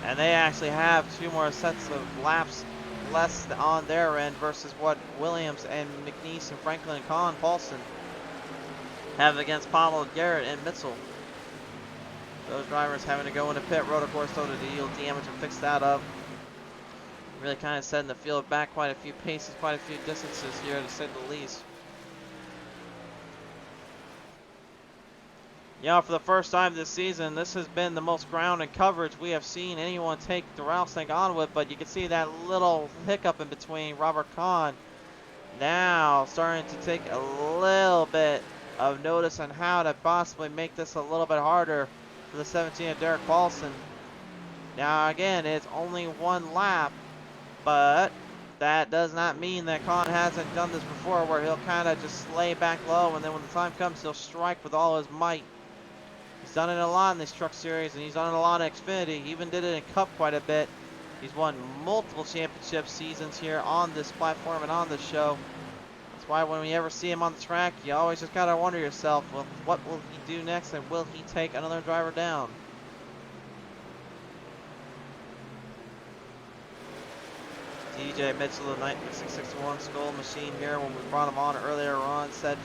And they actually have 2 more sets of laps less on their end versus what Williams and McNeese and Franklin and Colin Paulson have against Pottle, Garrett, and Mitchell. Those drivers having to go into pit road, of course, so to deal damage and fix that up. Really kind of setting the field back quite a few paces, quite a few distances here, to say the least. Yeah, for the first time this season, this has been the most ground and coverage we have seen anyone take the Ralph St. on with, but you can see that little hiccup in between. Robert Kahn now starting to take a little bit of notice on how to possibly make this a little bit harder for the 17 of Derek Paulson. Now again, it's only 1 lap, but that does not mean that Kahn hasn't done this before, where he'll kind of just lay back low, and then when the time comes, he'll strike with all his might. He's done it a lot in this truck series, and he's done it a lot in Xfinity. He even did it in Cup quite a bit. He's won multiple championship seasons here on this platform and on this show. That's why when we ever see him on the track, you always just gotta wonder yourself, well, what will he do next, and will he take another driver down? DJ Mitchell, the 661 Skull Machine here, when we brought him on earlier on, said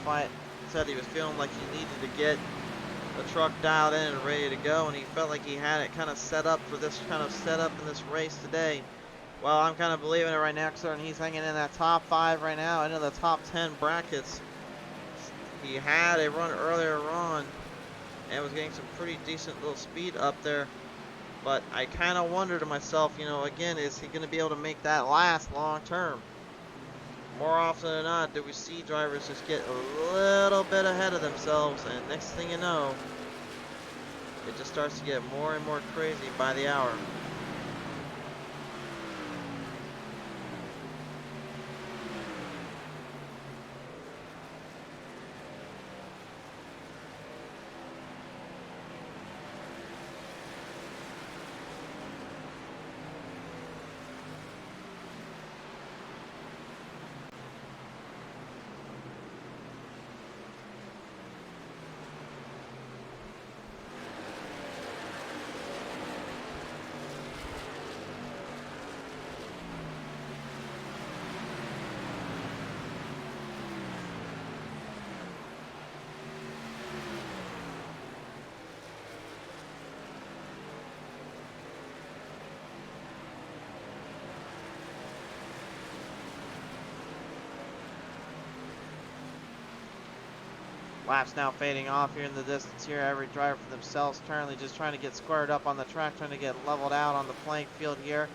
he was feeling like he needed to get the truck dialed in and ready to go, and he felt like he had it kind of set up for this kind of setup in this race today. Well, I'm kind of believing it right now, because he's hanging in that top 5 right now, into the top 10 brackets. He had a run earlier on and was getting some pretty decent little speed up there, but I kind of wonder to myself, you know, again, is he going to be able to make that last long term? More often than not, do we see drivers just get a little bit ahead of themselves, and next thing you know, it just starts to get more and more crazy by the hour. Laps now fading off here in the distance here. Every driver for themselves currently just trying to get squared up on the track, trying to get leveled out on the playing field here.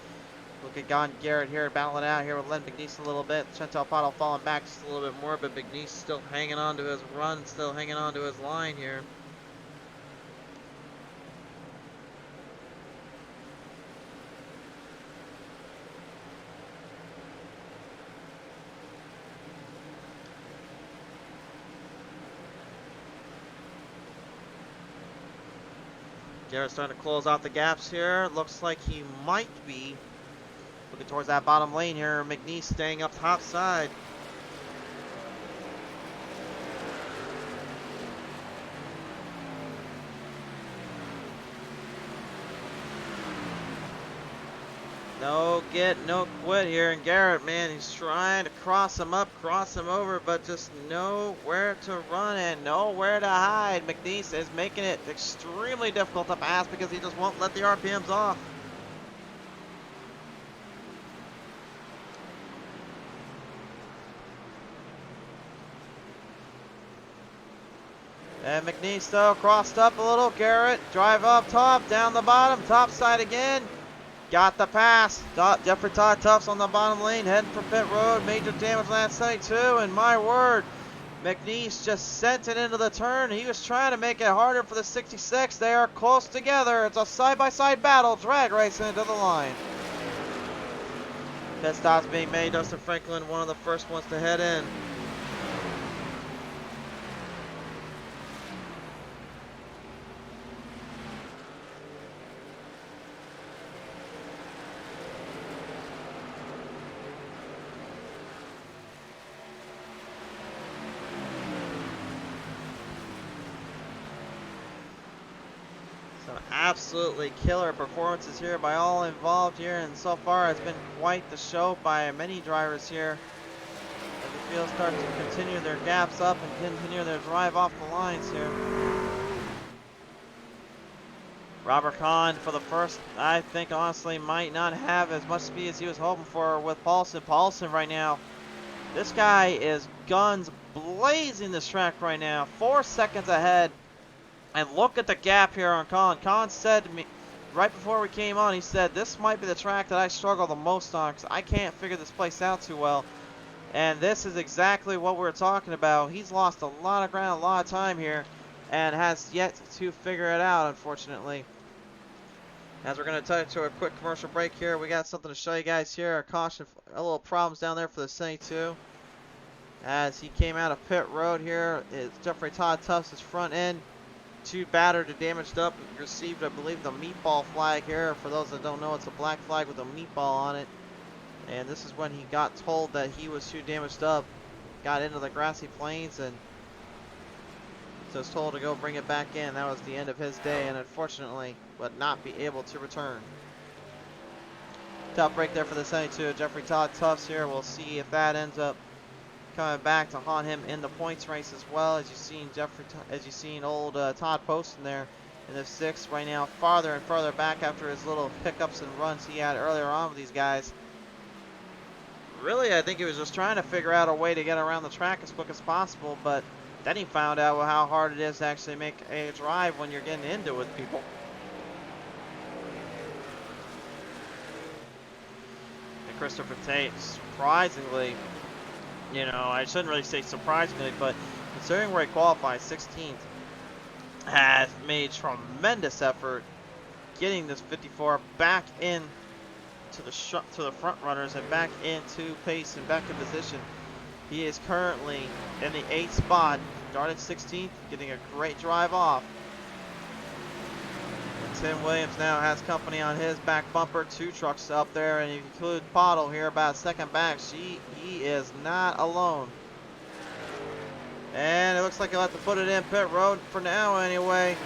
Look at Gon Garrett here battling out here with Len McNeese a little bit. Chantal Pottle falling back just a little bit more, but McNeese still hanging on to his run, still hanging on to his line here. Garrett's starting to close out the gaps here. Looks like he might be looking towards that bottom lane here. McNeese staying up top side. No get, no quit here. And Garrett, man, he's trying to cross him up, cross him over, but just nowhere to run and nowhere to hide. McNeese is making it extremely difficult to pass because he just won't let the RPMs off. And McNeese, though, crossed up a little. Garrett, drive up top, down the bottom, top side again. Got the pass. Jeffrey Todd Tufts on the bottom lane, heading for pit road. Major damage last night, too. And my word, McNeese just sent it into the turn. He was trying to make it harder for the 66. They are close together. It's a side-by-side battle. Drag racing into the line. Pit stops being made. Dustin Franklin, one of the first ones to head in. Absolutely killer performances here by all involved here, and so far it's been quite the show by many drivers here as the field starts to continue their gaps up and continue their drive off the lines here. Robert Kahn for the first, I think honestly might not have as much speed as he was hoping for with Paulson. Paulson right now, this guy is guns blazing this track right now, 4 seconds ahead. And look at the gap here on Colin. Colin said to me right before we came on, he said, this might be the track that I struggle the most on because I can't figure this place out too well. And this is exactly what we're talking about. He's lost a lot of ground, a lot of time here, and has yet to figure it out, unfortunately. As we're going to touch to a quick commercial break here, we got something to show you guys here. A caution, a little problems down there for the 72. As he came out of pit road here, it's Jeffrey Todd Tufts' front end. Too battered and damaged up. Received, I believe, the meatball flag here. For those that don't know, it's a black flag with a meatball on it. And this is when he got told that he was too damaged up. Got into the grassy plains and so was told to go bring it back in. That was the end of his day, and unfortunately would not be able to return. Tough break there for the 72. Jeffrey Todd Tufts here. We'll see if that ends up coming back to haunt him in the points race as well. As you've seen old Todd Poston there in the 6th right now, farther and farther back after his little pickups and runs he had earlier on with these guys. Really, I think he was just trying to figure out a way to get around the track as quick as possible, but then he found out how hard it is to actually make a drive when you're getting into it with people. And Christopher Tate, surprisingly, you know, I shouldn't really say surprisingly, but considering where he qualified, 16th, has made tremendous effort getting this 54 back in to the front runners and back into pace and back in position. He is currently in the 8th spot, started 16th, getting a great drive off. And Tim Williams now has company on his back bumper, 2 trucks up there, and if you include Pottle here about second back, he is not alone. And it looks like he'll have to put it in pit road for now anyway.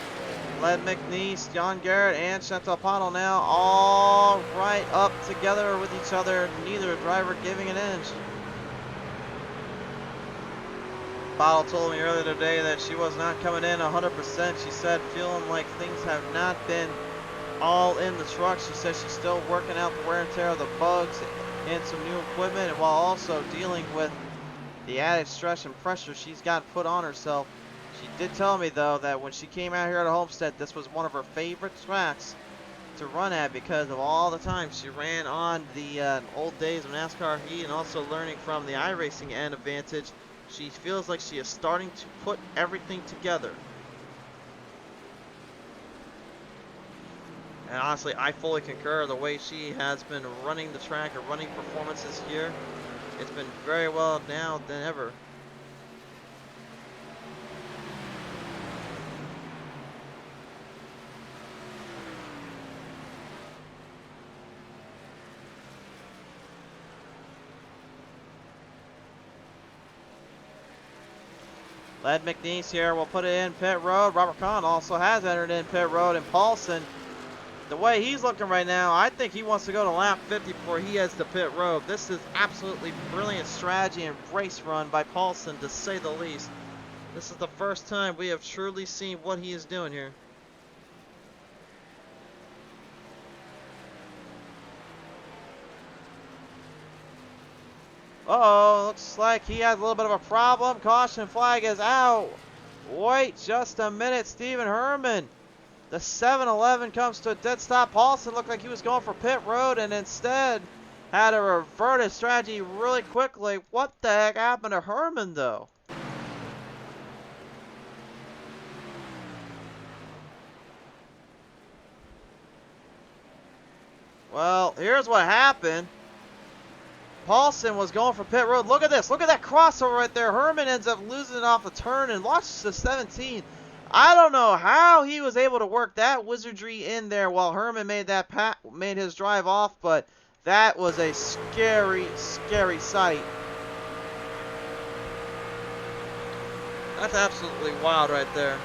Led McNeese, John Garrett, and Chantal Pottle now all right up together with each other, neither driver giving an inch. Pottle told me earlier today that she was not coming in 100%. She said feeling like things have not been all in the truck. She says she's still working out the wear and tear of the bugs and some new equipment, and while also dealing with the added stress and pressure she's got put on herself. She did tell me though that when she came out here at Homestead, this was one of her favorite tracks to run at because of all the time she ran on the old days of NASCAR heat, and also learning from the iRacing end advantage. She feels like she is starting to put everything together. And honestly, I fully concur the way she has been running the track or running performances here. It's been very well now than ever. Led McNeese here will put it in pit road. Robert Kahn also has entered in pit road. And Paulson, the way he's looking right now, I think he wants to go to lap 50 before he heads to pit road. This is absolutely brilliant strategy and race run by Paulson, to say the least. This is the first time we have truly seen what he is doing here. Uh-oh, looks like he has a little bit of a problem. Caution flag is out. Wait just a minute, Stephen Herman. The 7-Eleven comes to a dead stop. Paulson looked like he was going for pit road and instead had to revert his strategy really quickly. What the heck happened to Herman, though? Well, here's what happened. Paulson was going for pit road. Look at this. Look at that crossover right there. Herman ends up losing it off the turn and launches to 17. I don't know how he was able to work that wizardry in there while Herman made that made his drive off, but that was a scary, scary sight. That's absolutely wild right there.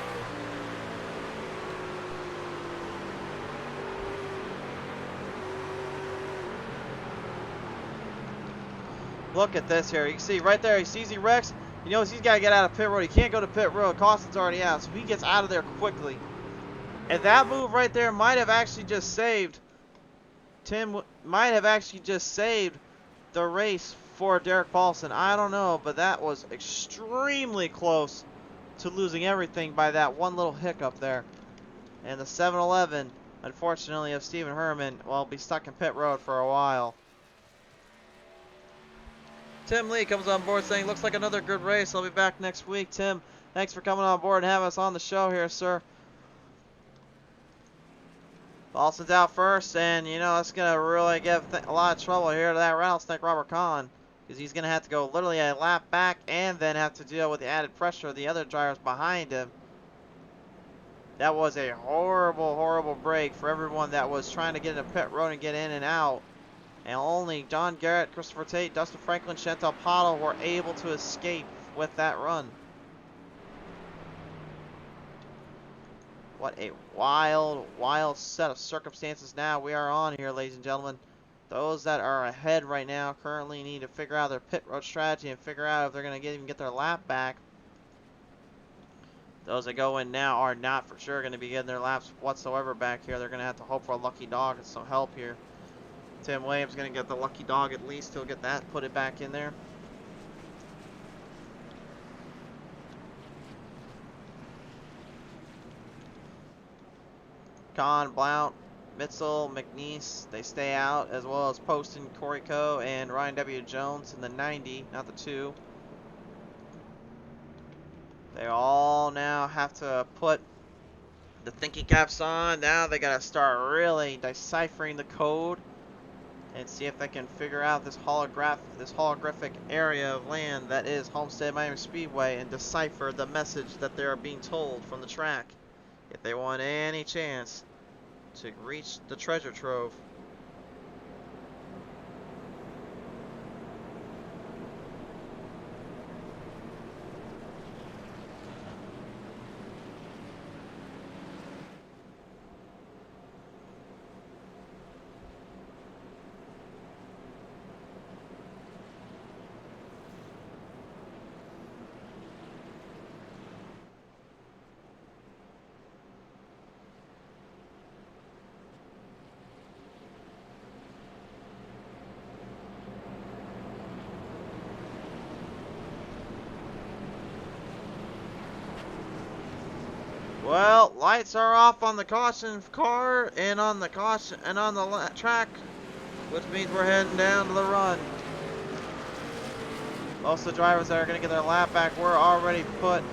Look at this here. You can see right there, he sees he wrecks. He knows he's got to get out of pit road. He can't go to pit road. Costin's already out, so he gets out of there quickly. And that move right there might have actually just saved, Tim might have actually just saved the race for Derek Paulson. I don't know, but that was extremely close to losing everything by that one little hiccup there. And the 7-Eleven, unfortunately, of Stephen Herman will be stuck in pit road for a while. Tim Lee comes on board saying, looks like another good race. I'll be back next week. Tim, thanks for coming on board and having us on the show here, sir. Paulson's out first, and, you know, that's going to really give a lot of trouble here to that rattlesnake Robert Kahn, because he's going to have to go literally a lap back and then have to deal with the added pressure of the other drivers behind him. That was a horrible, horrible break for everyone that was trying to get into pit road and get in and out. And only John Garrett, Christopher Tate, Dustin Franklin, Chantal Pottle were able to escape with that run. What a wild, wild set of circumstances now we are on here, ladies and gentlemen. Those that are ahead right now currently need to figure out their pit road strategy and figure out if they're going to even get their lap back. Those that go in now are not for sure going to be getting their laps whatsoever back here. They're going to have to hope for a lucky dog and some help here. Tim Williams going to get the lucky dog at least. He'll get that, put it back in there. Kahn, Blount, Mitchell, McNeese, they stay out, as well as Poston, Corey Coe, and Ryan W. Jones in the 90, not the 2. They all now have to put the thinking caps on. Now they got to start really deciphering the code and see if they can figure out this holographic area of land that is Homestead Miami Speedway and decipher the message that they are being told from the track if they want any chance to reach the treasure trove. Well, lights are off on the caution car and on the track, which means we're heading down to the run. Most of the drivers that are going to get their lap back were already put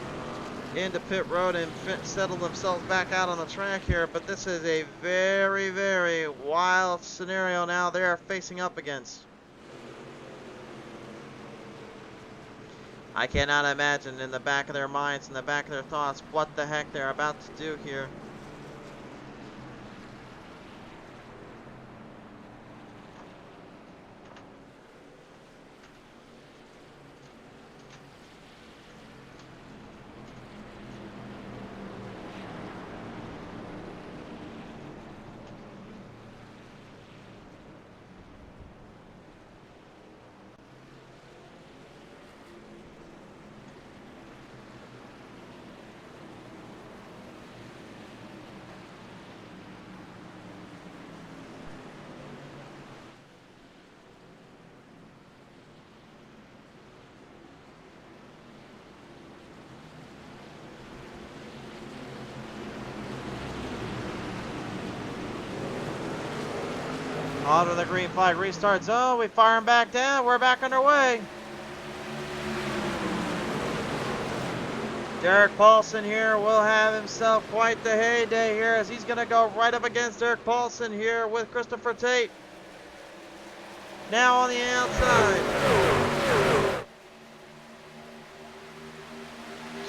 into pit road and settled themselves back out on the track here, but this is a very, very wild scenario now they're facing up against. I cannot imagine in the back of their minds, in the back of their thoughts, what the heck they're about to do here. Onto the green flag restart zone. We fire him back down. We're back underway. Derek Paulson here will have himself quite the heyday here as he's going to go right up against Derek Paulson here with Christopher Tate. Now on the outside.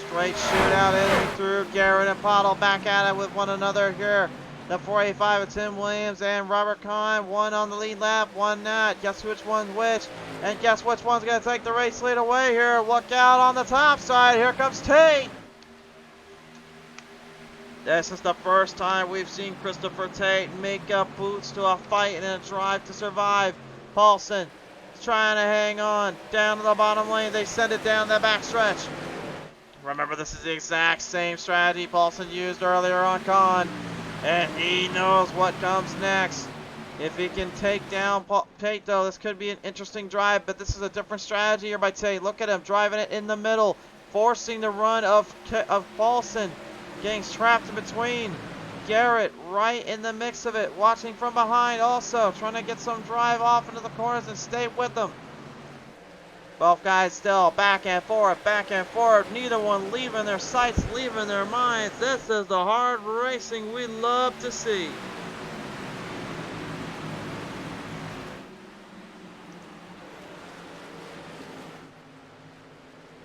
Straight shootout in through Garrett and Pottle back at it with one another here. The 485 of Tim Williams and Robert Kahn, one on the lead lap, one not. Guess which one's which? And guess which one's going to take the race lead away here? Look out on the top side. Here comes Tate. This is the first time we've seen Christopher Tate make up boots to a fight and a drive to survive. Paulson is trying to hang on down to the bottom lane. They send it down the backstretch. Remember, this is the exact same strategy Paulson used earlier on Kahn. And he knows what comes next. If he can take down Tate, though, this could be an interesting drive, but this is a different strategy here by Tate. Look at him driving it in the middle, forcing the run of Paulson, getting trapped in between. Garrett right in the mix of it, watching from behind also, trying to get some drive off into the corners and stay with them. Both guys still back and forth, neither one leaving their sights, leaving their minds. This is the hard racing we love to see.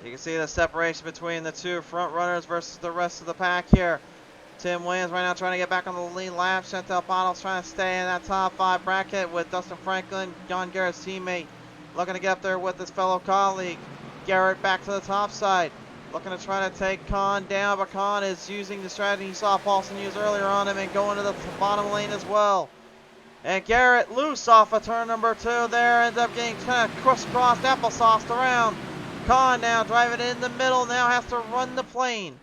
You can see the separation between the two front runners versus the rest of the pack here. Tim Williams right now trying to get back on the lead lap. Chantel Bottles trying to stay in that top 5 bracket with Dustin Franklin, John Garrett's teammate. Looking to get up there with his fellow colleague. Garrett back to the top side. Looking to try to take Kahn down, but Kahn is using the strategy he saw Paulson use earlier on him and going to the bottom lane as well. And Garrett loose off of turn number 2 there. Ends up getting kind of crisscrossed applesauced around. Kahn now driving in the middle, now has to run the plane.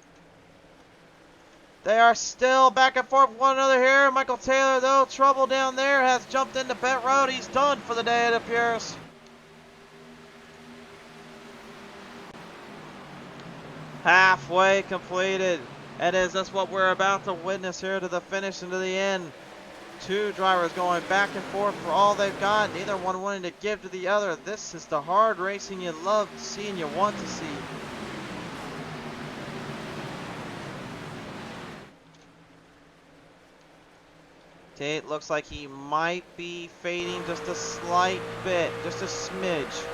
They are still back and forth with one another here. Michael Taylor, though, trouble down there, has jumped into pit road. He's done for the day, it appears. Halfway completed. And is this what we're about to witness here to the finish and to the end? Two drivers going back and forth for all they've got, neither one wanting to give to the other. This is the hard racing you love to see and you want to see. Tate looks like he might be fading just a slight bit, just a smidge.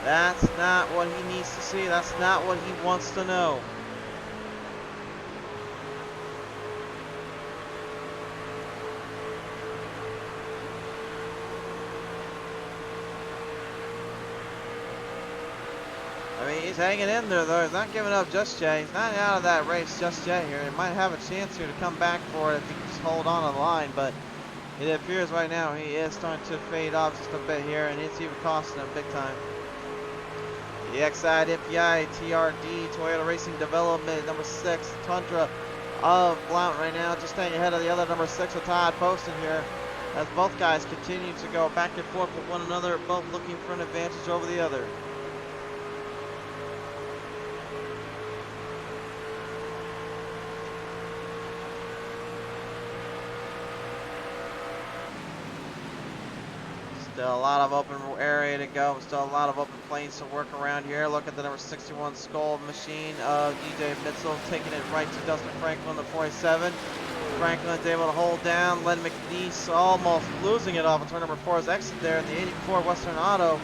That's not what he needs to see. That's not what he wants to know. I mean, he's hanging in there, though. He's not giving up just yet. He's not out of that race just yet here. He might have a chance here to come back for it if he can just hold on the line, but it appears right now he is starting to fade off just a bit here, and it's even costing him big time. The Exide MPI TRD Toyota Racing Development number 6 Tundra of Blount right now, just staying ahead of the other number 6 with Todd Poston here, as both guys continue to go back and forth with one another, both looking for an advantage over the other. Still a lot of open area to go. Still a lot of open planes to work around here. Look at the number 61 Skull Machine of DJ Mitchell taking it right to Dustin Franklin, the 47. Franklin's able to hold down. Len McNeese almost losing it off of turn number 4's exit there in the 84 Western Auto.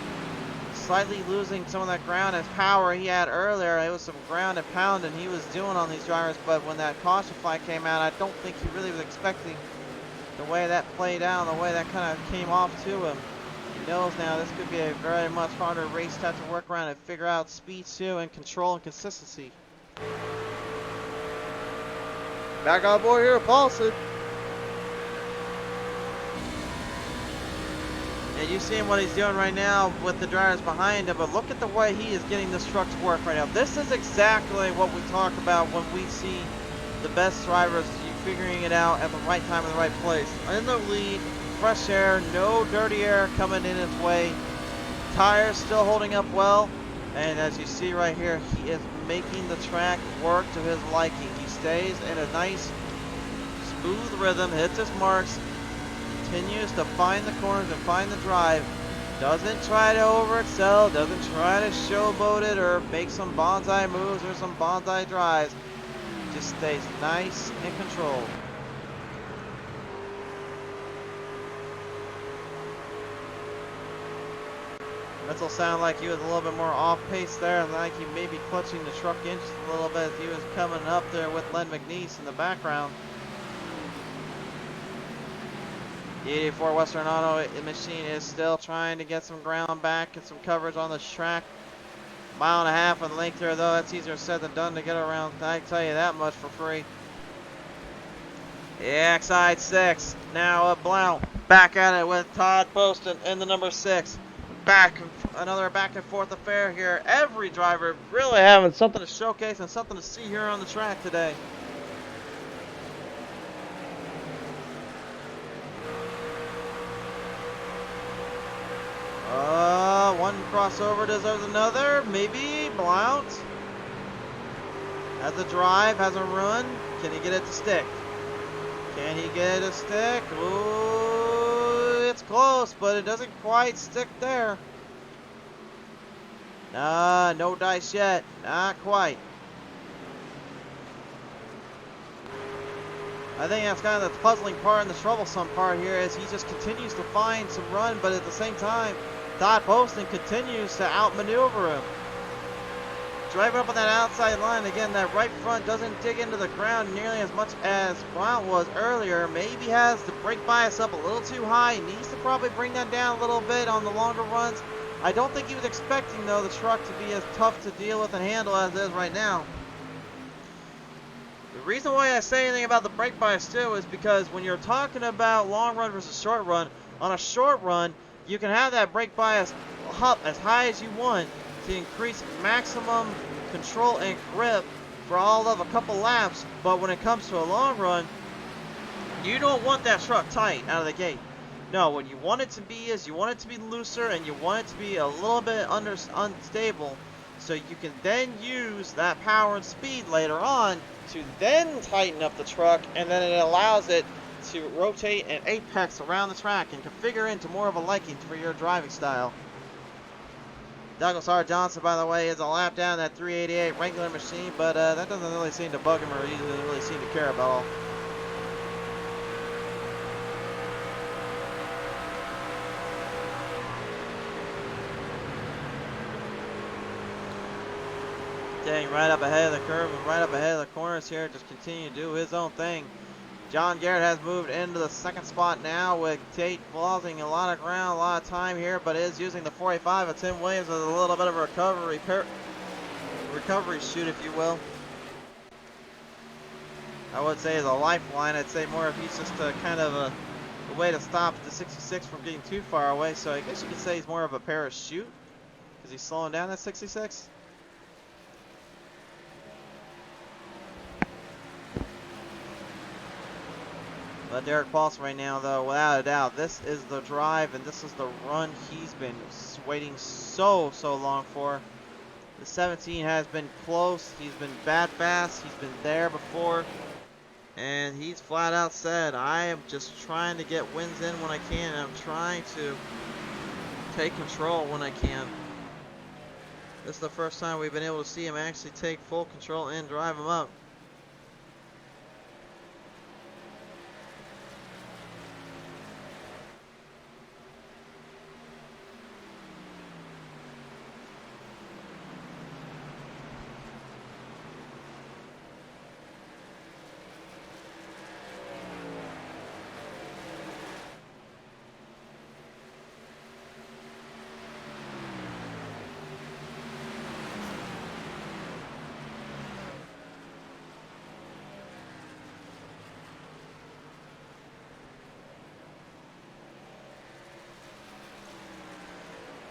Slightly losing some of that ground and power he had earlier. It was some ground and pound and he was doing on these drivers, but when that caution flag came out, I don't think he really was expecting the way that played out, the way that kind of came off to him. He knows now this could be a very much harder race to have to work around and figure out speed too and control and consistency. Back on board here, Paulson. And you see what he's doing right now with the drivers behind him, but look at the way he is getting this truck to work right now. This is exactly what we talk about when we see the best drivers figuring it out at the right time in the right place. In the lead, fresh air, no dirty air coming in its way. Tires still holding up well, and as you see right here, he is making the track work to his liking. He stays in a nice smooth rhythm, hits his marks, continues to find the corners and find the drive. Doesn't try to overexcel, doesn't try to showboat it or make some bonsai moves or some bonsai drives. Just stays nice and controlled. That'll sound like he was a little bit more off pace there, and like he may be clutching the truck in just a little bit as he was coming up there with Len McNeese in the background. The 84 Western Auto machine is still trying to get some ground back and some coverage on this track. Mile and a half in length there, though. That's easier said than done to get around. I can tell you that much for free. The XI 6 now up Blount. Back at it with Todd Poston in the number 6. Another back and forth affair here. Every driver really having something to showcase and something to see here on the track today. One crossover deserves another. Maybe Blount has a drive, has a run. Can he get it to stick? Can he get it to stick? Ooh, it's close, but it doesn't quite stick there. No dice yet. Not quite. I think that's kind of the puzzling part and the troublesome part here is he just continues to find some run, but at the same time, Todd Poston continues to outmaneuver him. Driving up on that outside line, again, that right front doesn't dig into the ground nearly as much as Blount was earlier. Maybe has the brake bias up a little too high. He needs to probably bring that down a little bit on the longer runs. I don't think he was expecting, though, the truck to be as tough to deal with and handle as it is right now. The reason why I say anything about the brake bias, too, is because when you're talking about long run versus short run, on a short run, you can have that brake bias up as high as you want to increase maximum control and grip for all of a couple laps. But when it comes to a long run, you don't want that truck tight out of the gate. No, what you want it to be is you want it to be looser and you want it to be a little bit unstable, so you can then use that power and speed later on to then tighten up the truck, and then it allows it to rotate and apex around the track and configure into more of a liking for your driving style. Douglas R. Johnson, by the way, is a lap down that 388 Wrangler machine, but that doesn't really seem to bug him, or he doesn't really seem to care about all. Staying right up ahead of the curve and right up ahead of the corners here, just continue to do his own thing. John Garrett has moved into the second spot now with Tate losing a lot of ground, a lot of time here, but is using the 485 of Tim Williams as a little bit of a recovery shoot, if you will. I would say as a lifeline. I'd say more if he's just a kind of a way to stop the 66 from getting too far away. So I guess you could say he's more of a parachute because he's slowing down that 66. But Derek Paulson right now, though, without a doubt, this is the drive and this is the run he's been waiting so long for. The 17 has been close. He's been bad fast. He's been there before. And he's flat out said, I am just trying to get wins in when I can. And I'm trying to take control when I can. This is the first time we've been able to see him actually take full control and drive him up.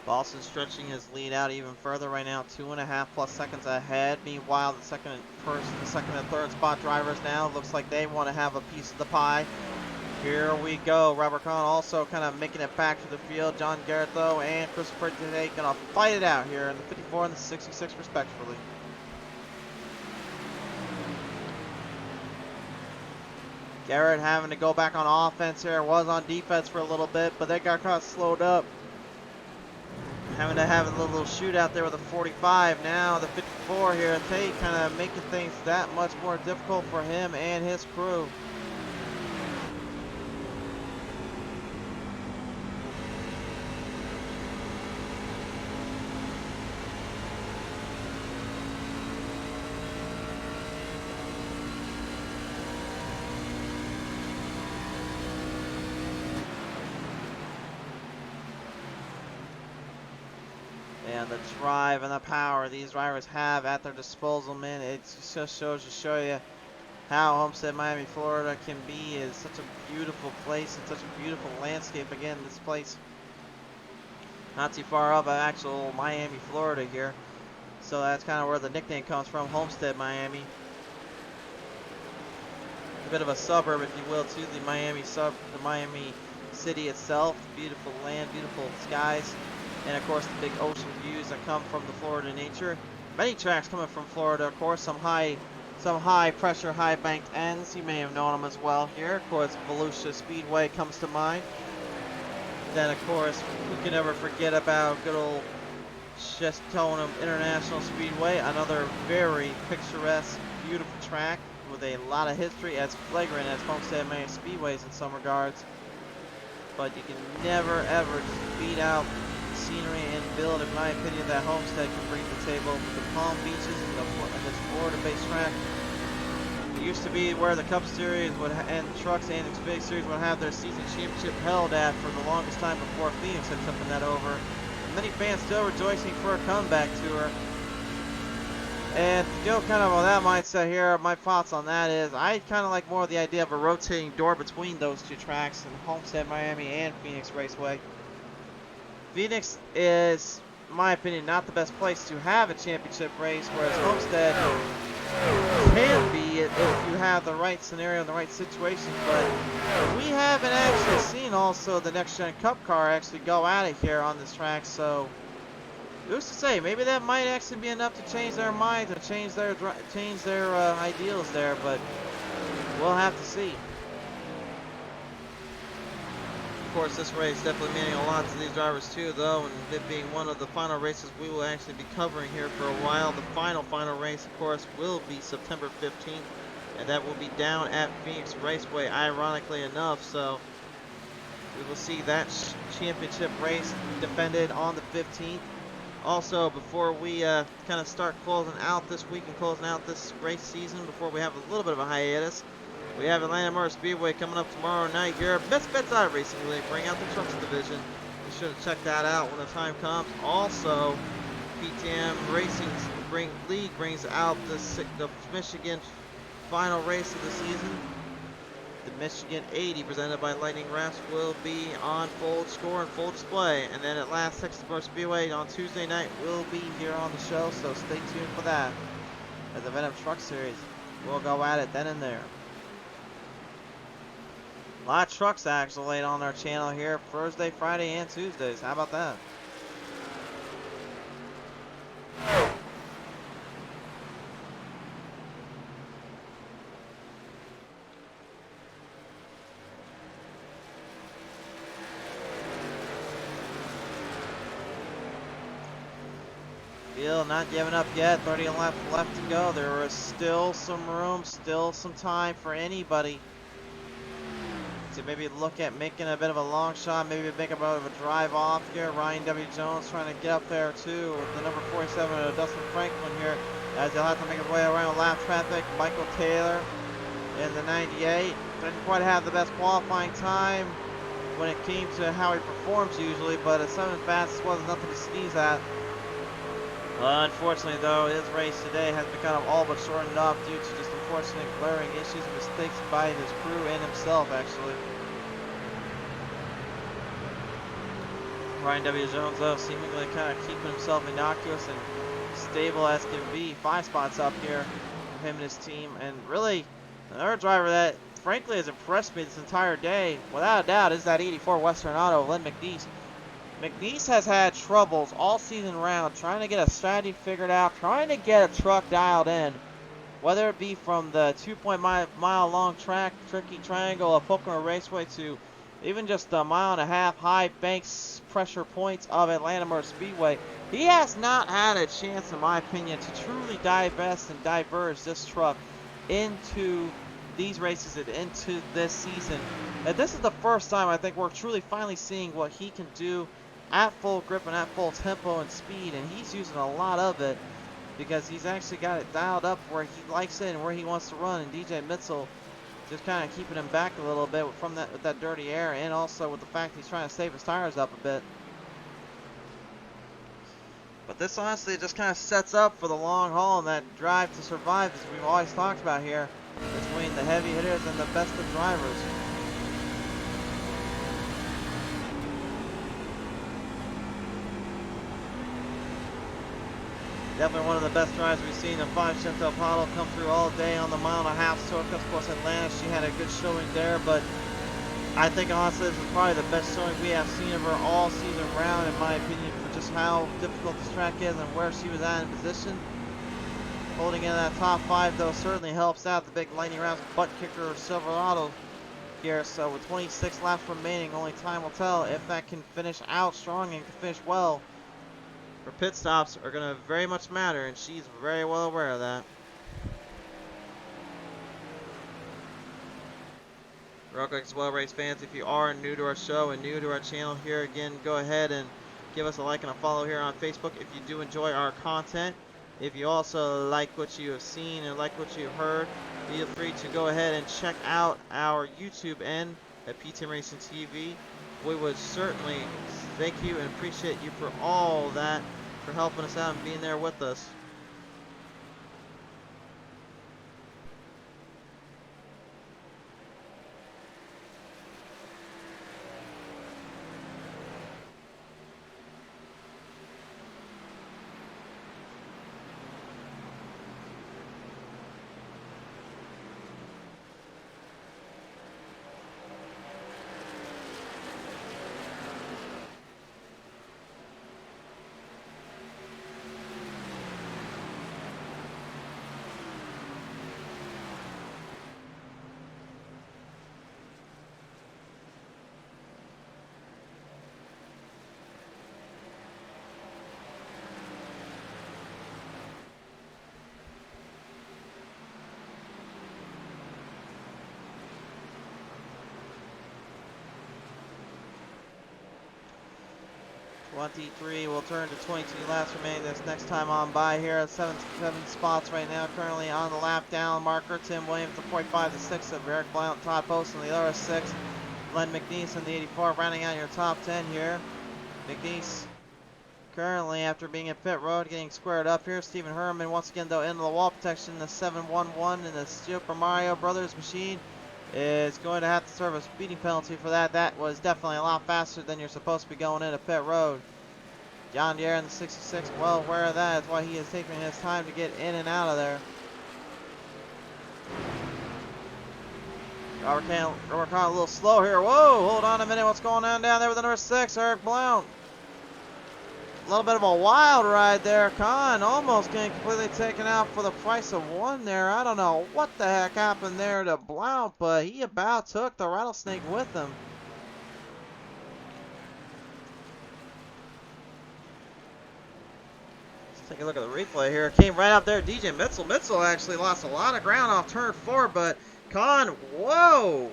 Boston stretching his lead out even further right now, 2.5+ seconds ahead. Meanwhile, the second and third spot drivers now looks like they want to have a piece of the pie. Here we go. Robert Kahn also kind of making it back to the field. John Garrett, though, and Christopher today going to fight it out here in the 54 and the 66 respectively. Garrett having to go back on offense here. Was on defense for a little bit, but they got kind of slowed up. Having to have a little shootout there with a 45. Now the 54 here. Tate kind of making things that much more difficult for him and his crew. And the drive and the power these drivers have at their disposal, man, it just shows to show you how Homestead, Miami, Florida can be. Is such a beautiful place and such a beautiful landscape. Again, this place not too far up of actual Miami, Florida here. So that's kind of where the nickname comes from, Homestead, Miami. A bit of a suburb, if you will, to the Miami city itself. Beautiful land, beautiful skies. And of course the big ocean views that come from the Florida nature. Many tracks coming from Florida, of course, some high pressure, high banked ends. You may have known them as well here. Of course, Volusia Speedway comes to mind. Then of course, who can ever forget about good old Chestertown International Speedway, another very picturesque, beautiful track with a lot of history, as flagrant as Homestead, Miami Speedways in some regards. But you can never ever just beat out scenery and build, in my opinion, that Homestead can bring to the table with the Palm Beaches and this Florida-based track. It used to be where the Cup Series and Trucks and Xfinity Series would have their season championship held at for the longest time before Phoenix had taken that over. Many fans still rejoicing for a comeback tour. And to go kind of on that mindset here, my thoughts on that is I kind of like more of the idea of a rotating door between those two tracks in Homestead, Miami, and Phoenix Raceway. Phoenix is, in my opinion, not the best place to have a championship race, whereas Homestead can be if you have the right scenario and the right situation. But we haven't actually seen also the next gen Cup car actually go at it here on this track, so who's to say? Maybe that might actually be enough to change their minds or change their ideals there, but we'll have to see. Of course, this race definitely meaning a lot to these drivers too, though, and it being one of the final races we will actually be covering here for a while. The final race, of course, will be September 15th, and that will be down at Phoenix Raceway, ironically enough. So we will see that championship race defended on the 15th. Also, before we kind of start closing out this week and closing out this race season, before we have a little bit of a hiatus, we have Atlanta Motor Speedway coming up tomorrow night here. Best Bets Racing League, bring out the trucks division. Be sure to check that out when the time comes. Also, PTM Racing League brings out the Michigan final race of the season. The Michigan 80 presented by Lightning Rafts will be on full score and full display. And then at last, Texas Motor Speedway on Tuesday night will be here on the show, so stay tuned for that. As the Venom Truck Series will go at it then and there. A lot of trucks actually on our channel here Thursday, Friday, and Tuesdays. How about that? Field not giving up yet. 30 laps left to go. There is still some room, still some time for anybody to maybe look at making a bit of a long shot, maybe make a bit of a drive off here. Ryan W. Jones trying to get up there too with the number 47, Dustin Franklin here, as he'll have to make his way around lap traffic. Michael Taylor in the 98 didn't quite have the best qualifying time when it came to how he performs usually, but a 7 fastest wasn't nothing to sneeze at. Unfortunately though, his race today has been kind of all but shortened up due to just unfortunate glaring issues and mistakes by his crew and himself actually. Ryan W. Jones though seemingly kind of keeping himself innocuous and stable as can be. 5 spots up here for him and his team, and really another driver that frankly has impressed me this entire day without a doubt is that 84 Western Auto, Len McNeese. McNeese has had troubles all season round trying to get a strategy figured out, trying to get a truck dialed in. whether it be from the 2.5-mile long track, tricky triangle of Pocono Raceway to even just the 1.5 mile high banks pressure points of Atlanta Motor Speedway, he has not had a chance, in my opinion, to truly divest and diverge this truck into these races and into this season. And this is the first time I think we're truly finally seeing what he can do at full grip and at full tempo and speed, and he's using a lot of it because he's actually got it dialed up where he likes it and where he wants to run, and DJ Mitzel just kind of keeping him back a little bit from that, with that dirty air, and also with the fact he's trying to save his tires up a bit. But this honestly just kind of sets up for the long haul and that drive to survive, as we've always talked about here, between the heavy hitters and the best of drivers. Definitely one of the best drives we've seen. The 5 Chantel Paddle come through all day on the 1.5 mile circuit. Of course, Atlanta, she had a good showing there, but I think honestly this is probably the best showing we have seen of her all season round, in my opinion, for just how difficult this track is and where she was at in position. Holding in that top 5 though certainly helps out the big lightning rounds butt kicker Silverado here. So with 26 laps remaining, only time will tell if that can finish out strong and can finish well. Her pit stops are going to very much matter, and she's very well aware of that. Real quick as well, race fans, if you are new to our show and new to our channel here, again, go ahead and give us a like and a follow here on Facebook if you do enjoy our content. If you also like what you have seen and like what you've heard, feel free to go ahead and check out our YouTube end at PTM Racing TV. We would certainly thank you and appreciate you for all that, for helping us out and being there with us. '23 will turn to 22 laps remaining this next time on by here. At 7 spots right now, currently on the lap down marker. Tim Williams, the 45 to 6 of Eric Blount, Todd Post on the other 6. Glenn McNeese in the 84, rounding out your top 10 here. McNeese currently, after being in pit road, getting squared up here. Stephen Herman once again though into the wall protection. The 711 in the Super Mario Brothers machine is going to have to serve a speeding penalty for that. That was definitely a lot faster than you're supposed to be going into pit road. John Deere in the 66, well aware of that. That's why he is taking his time to get in and out of there. Robert Kahn a little slow here. Whoa, hold on a minute. What's going on down there with the number 6, Eric Blount? A little bit of a wild ride there. Kahn almost getting completely taken out for the price of 1 there. I don't know what the heck happened there to Blount, but he about took the rattlesnake with him. Let's take a look at the replay here. Came right up there. DJ Mitzel. Mitzel actually lost a lot of ground off turn 4, but Kahn, whoa.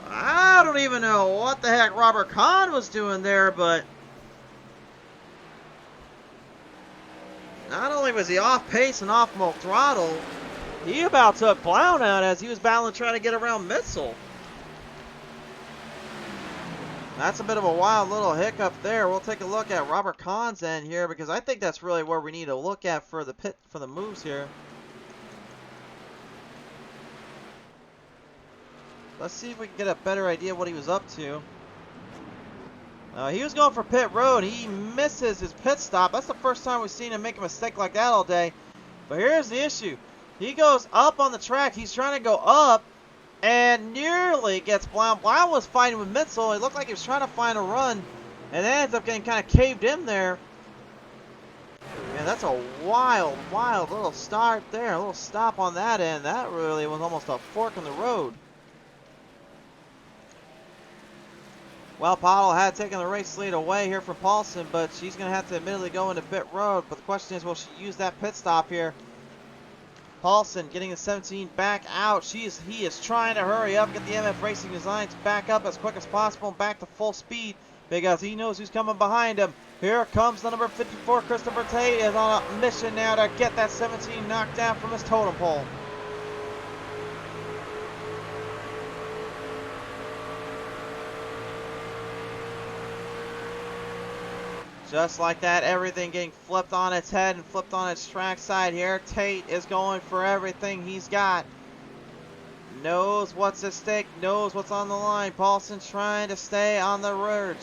I don't even know what the heck Robert Kahn was doing there, but not only was he off pace and off throttle, he about took Blount out as he was battling trying to get around Mitzel. That's a bit of a wild little hiccup there. We'll take a look at Robert Kahn's end here because I think that's really where we need to look at for the moves here. Let's see if we can get a better idea of what he was up to. He was going for pit road. He misses his pit stop. That's the first time we've seen him make a mistake like that all day. But here's the issue. He goes up on the track. He's trying to go up and nearly gets Blount. Blount was fighting with Mitzel. It looked like he was trying to find a run and then ends up getting kind of caved in there. And That's a wild, wild little start there. A little stop on that end. That really was almost a fork in the road. Well, Pottle had taken the race lead away here from Paulson, but she's going to have to admittedly go into pit road. But the question is, will she use that pit stop here? Paulson getting the 17 back out. He is trying to hurry up, get the MF Racing Designs back up as quick as possible, back to full speed, because he knows who's coming behind him. Here comes the number 54, Christopher Tate, is on a mission now to get that 17 knocked down from his totem pole. Just like that, everything getting flipped on its head and flipped on its track side here. Tate is going for everything he's got. Knows what's at stake, knows what's on the line. Paulson's trying to stay on the verge.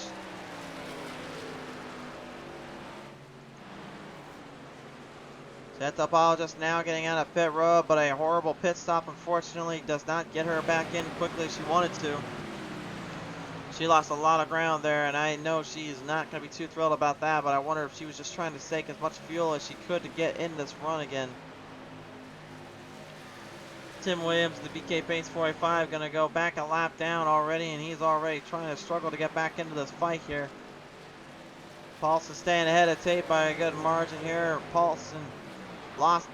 Jet Pottle just now getting out of pit road, but a horrible pit stop unfortunately does not get her back in quickly as she wanted to. She lost a lot of ground there, and I know she is not going to be too thrilled about that, but I wonder if she was just trying to save as much fuel as she could to get in this run again. Tim Williams, the BK Pace 485, going to go back a lap down already, and he's already trying to struggle to get back into this fight here. Paulson staying ahead of Tate by a good margin here. Paulson lost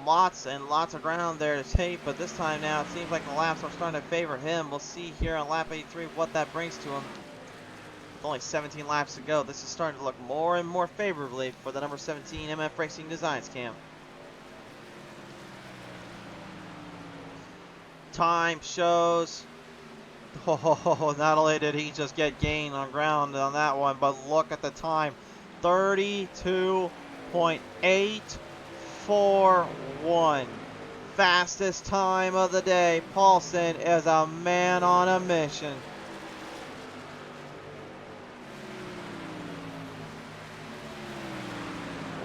lots and lots of ground there to Tate, but this time now it seems like the laps are starting to favor him. We'll see here on lap 83 what that brings to him. With only 17 laps to go, this is starting to look more and more favorably for the number 17 MF Racing Designs camp. Time shows. Oh, not only did he just get gain on ground on that one, but look at the time. 32.841. Fastest time of the day. Paulson is a man on a mission.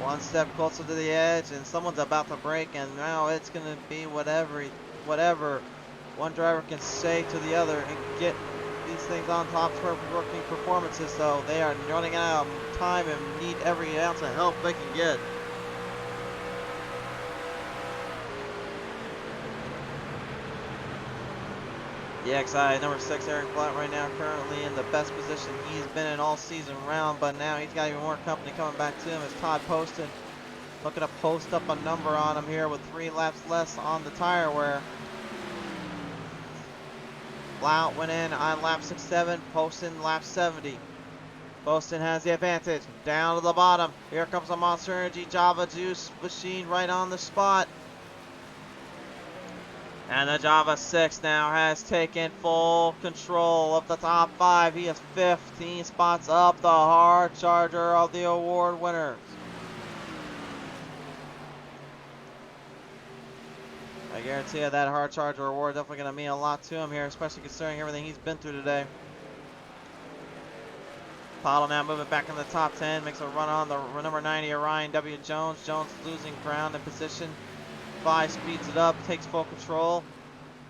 One step closer to the edge, and someone's about to break, and now it's going to be whatever one driver can say to the other and get these things on top for working performances. So they are running out of time and need every ounce of help they can get. The XI number 6 Eric Blatt right now currently in the best position he's been in all season round, but now he's got even more company coming back to him as Todd Poston looking to post up a number on him here with 3 laps less on the tire wear. Blount went in on lap 67, Poston lap 70. Poston has the advantage. Down to the bottom. Here comes a Monster Energy Java Juice machine right on the spot. And the Java 6 now has taken full control of the top 5. He is 15 spots up, the hard charger of the award winners. I guarantee you that hard charger award is definitely going to mean a lot to him here, especially considering everything he's been through today. Pottle now moving back in the top 10, makes a run on the number 90 Orion W. Jones. Jones losing ground and position. 5 speeds it up, takes full control.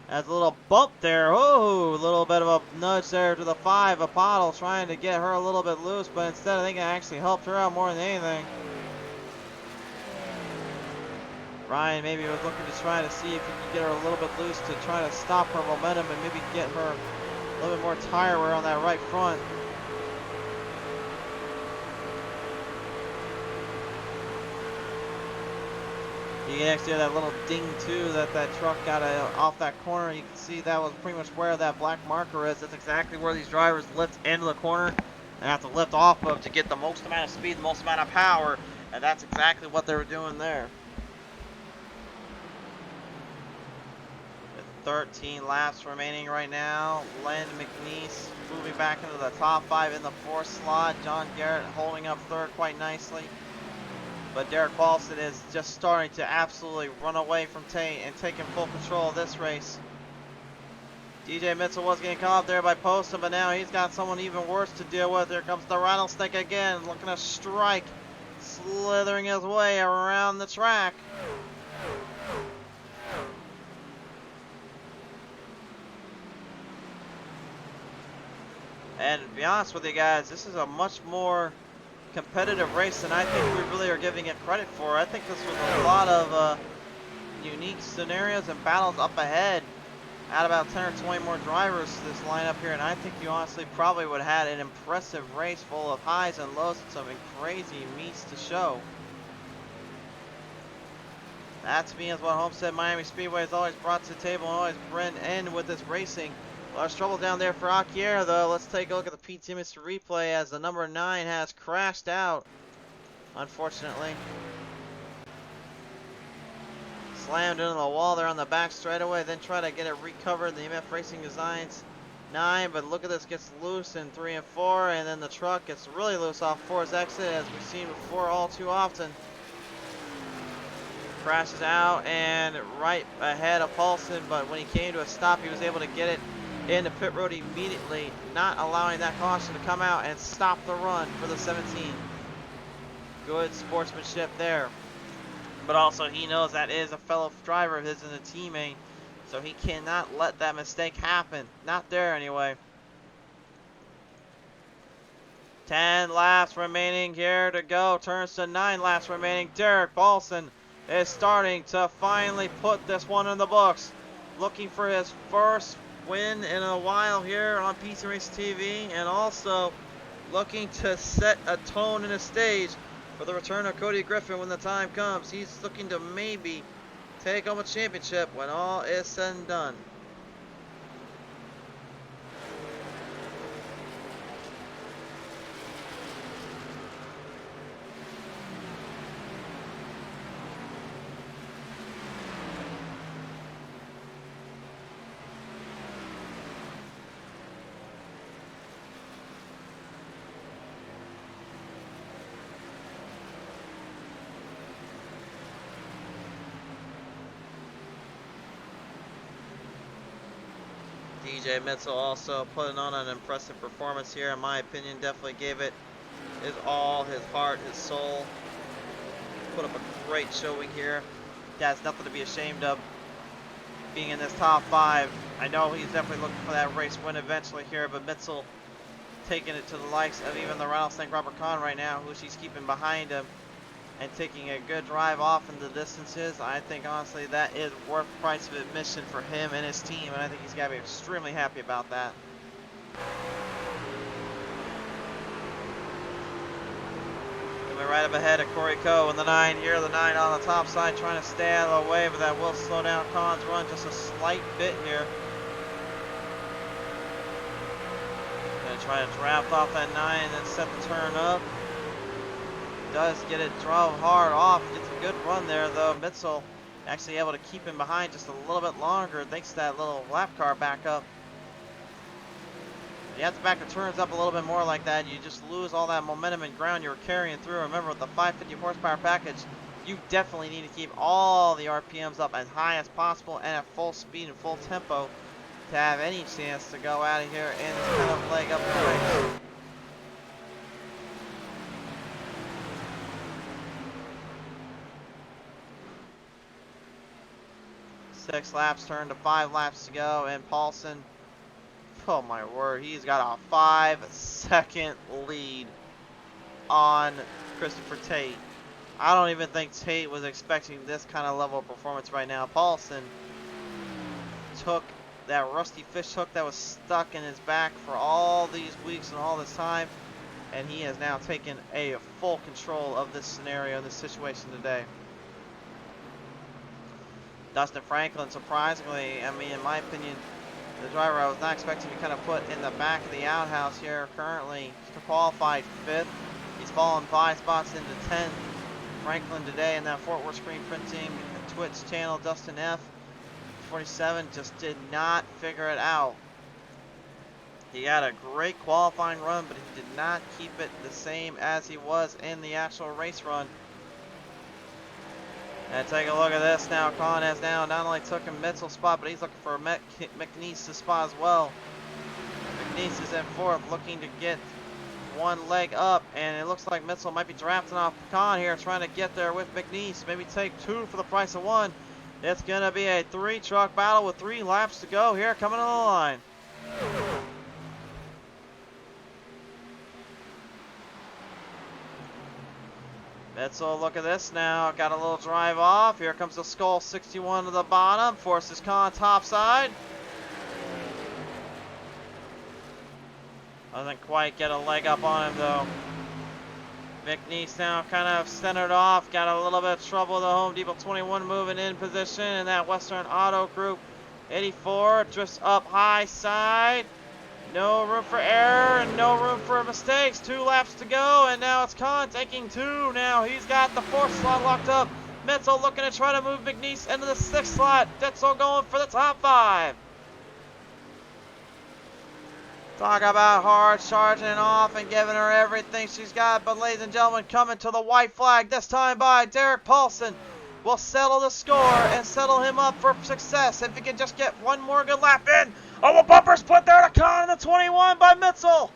Has a little bump there. Oh, a little bit of a nudge there to the 5. A Pottle trying to get her a little bit loose, but instead I think it actually helped her out more than anything. Ryan maybe was looking to try to see if he could get her a little bit loose to try to stop her momentum and maybe get her a little bit more tire wear on that right front. You can actually hear that little ding too that truck got off that corner. You can see that was pretty much where that black marker is. That's exactly where these drivers lift into the corner and have to lift off of to get the most amount of speed, the most amount of power, and that's exactly what they were doing there. 13 laps remaining right now. Len McNeese moving back into the top 5 in the 4th slot. John Garrett holding up 3rd quite nicely. But Derek Paulson is just starting to absolutely run away from Tate and taking full control of this race. DJ Mitchell was getting caught up there by Poston, but now he's got someone even worse to deal with. Here comes the Rattlesnake again, looking to strike, slithering his way around the track. And to be honest with you guys, this is a much more competitive race than I think we really are giving it credit for. I think this was a lot of unique scenarios and battles up ahead. Add about 10 or 20 more drivers to this lineup here, and I think you honestly probably would have had an impressive race full of highs and lows and some crazy meets to show. That to me is what Homestead Miami Speedway has always brought to the table and always bring in with this racing. A lot of trouble down there for Akier though. Let's take a look at the PTM replay as the number 9 has crashed out, unfortunately. Slammed into the wall there on the back straightaway, then try to get it recovered. The EMF Racing Designs 9, but look at this, gets loose in 3 and 4, and then the truck gets really loose off 4's exit, as we've seen before all too often. Crashes out and right ahead of Paulson, but when he came to a stop, he was able to get it into pit road immediately, not allowing that caution to come out and stop the run for the 17. Good sportsmanship there. But also he knows that is a fellow driver of his and a teammate, so he cannot let that mistake happen. Not there anyway. 10 laps remaining here to go. Turns to 9 laps remaining. Derek Paulson is starting to finally put this one in the books. Looking for his first win in a while here on PTM Racing TV, and also looking to set a tone and a stage for the return of Cody Griffin when the time comes. He's looking to maybe take home a championship when all is said and done. DJ Mitchell also putting on an impressive performance here, in my opinion. Definitely gave it his all, his heart, his soul. Put up a great showing here. He has nothing to be ashamed of being in this top 5. I know he's definitely looking for that race win eventually here, but Mitchell taking it to the likes of even the rattlesnake Robert Kahn right now, who she's keeping behind him, and taking a good drive off in the distances. I think honestly that is worth the price of admission for him and his team, and I think he's got to be extremely happy about that. Coming right up ahead of Corey Coe and the 9 here, the 9 on the top side trying to stay out of the way, but that will slow down Kahn's run just a slight bit here. Gonna try to draft off that 9 and then set the turn up. Does get it drove hard off, gets a good run there though. Mitchell actually able to keep him behind just a little bit longer thanks to that little lap car backup. You have to back the turns up a little bit more like that, you just lose all that momentum and ground you were carrying through. Remember, with the 550 horsepower package, you definitely need to keep all the RPMs up as high as possible and at full speed and full tempo to have any chance to go out of here and kind of leg up the race. 6 laps turned to 5 laps to go, and Paulson, oh my word, he's got a 5-second lead on Christopher Tate. I don't even think Tate was expecting this kind of level of performance right now. Paulson took that rusty fish hook that was stuck in his back for all these weeks and all this time, and he has now taken a full control of this scenario, this situation today. Dustin Franklin, surprisingly, I mean, in my opinion, the driver I was not expecting to kind of put in the back of the outhouse here currently. He's qualified 5th. He's fallen 5 spots into 10th. Franklin today in that Fort Worth Screen Printing Twitch channel, Dustin F. 47 just did not figure it out. He had a great qualifying run, but he did not keep it the same as he was in the actual race run. And take a look at this now. Kahn has now not only took a Mitchell spot, but he's looking for a McNeese spot as well. McNeese is in 4th, looking to get 1 leg up, and it looks like Mitchell might be drafting off Kahn here, trying to get there with McNeese. Maybe take 2 for the price of 1. It's going to be a 3-truck battle with 3 laps to go here, coming on the line. Mitzel, look at this now. Got a little drive off. Here comes the Skull 61 to the bottom. Forces Khan topside. Doesn't quite get a leg up on him though. McNeese now kind of centered off. Got a little bit of trouble with the Home Depot 21 moving in position. And that Western Auto Group 84 drifts up high side. No room for error and no room for mistakes. 2 laps to go, and now it's Khan taking 2. Now he's got the 4th slot locked up. Mitzel looking to try to move McNeese into the 6th slot. Ditzel going for the top 5. Talk about hard charging off and giving her everything she's got. But ladies and gentlemen, coming to the white flag, this time by Derek Paulson, will settle the score and settle him up for success if he can just get one more good lap in. Oh, a bumper split there to Khan in the 21 by Mitzel.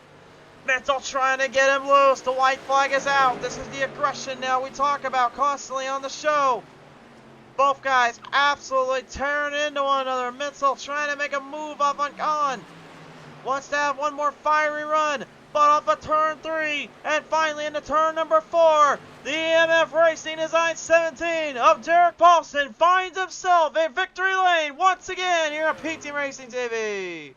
Mitzel trying to get him loose. The white flag is out. This is the aggression now we talk about constantly on the show. Both guys absolutely tearing into one another. Mitzel trying to make a move up on Khan. Wants to have one more fiery run, but off of turn 3, and finally into turn number 4, the EMF Racing Design 17 of Derek Paulson finds himself a victory lane once again here at PTM Racing TV.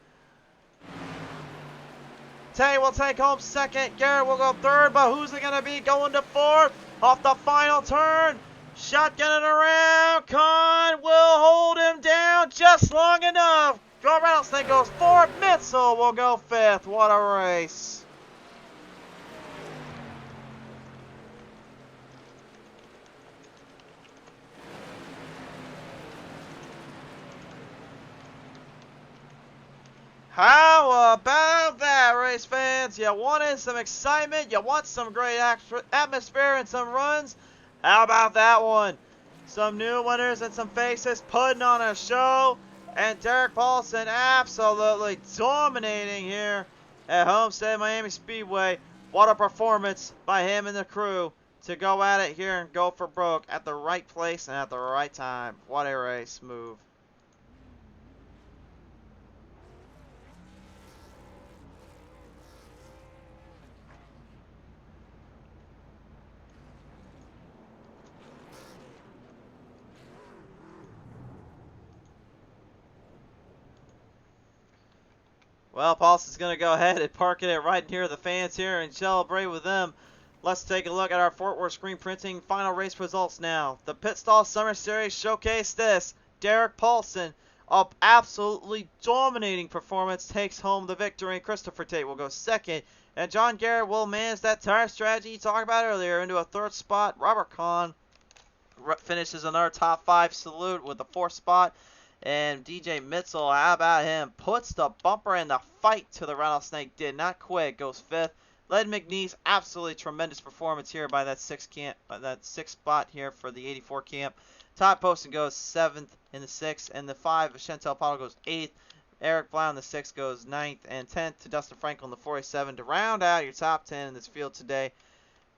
Tay will take home 2nd, Garrett will go 3rd, but who's it going to be going to 4th? Off the final turn, shotgunning around, Khan will hold him down just long enough. Rattlesnake goes 4th, Mitzel will go 5th. What a race. How about that, race fans? You wanted some excitement, you want some great atmosphere and some runs? How about that one? Some new winners and some faces putting on a show. And Derek Paulson absolutely dominating here at Homestead Miami Speedway. What a performance by him and the crew to go at it here and go for broke at the right place and at the right time. What a race move. Well, Paulson's going to go ahead and park it right near the fans here and celebrate with them. Let's take a look at our Fort Worth screen printing final race results now. The Pit Stall Summer Series showcase this. Derek Paulson, up absolutely dominating performance, takes home the victory. Christopher Tate will go 2nd. And John Garrett will manage that tire strategy you talked about earlier into a 3rd spot. Robert Kahn finishes another top 5 salute with the 4th spot. And DJ Mitzel, how about him? Puts the bumper in the fight to the Rattlesnake. Did not quit. Goes 5th. Led McNeese. Absolutely tremendous performance here by that 6th spot here for the 84 camp. Todd Poston goes 7th in the 6th. And the 5 of Chantel Powell goes 8th. Eric Blau in the 6th goes 9th. And 10th to Dustin Frankel in the 47 to round out your top 10 in this field today.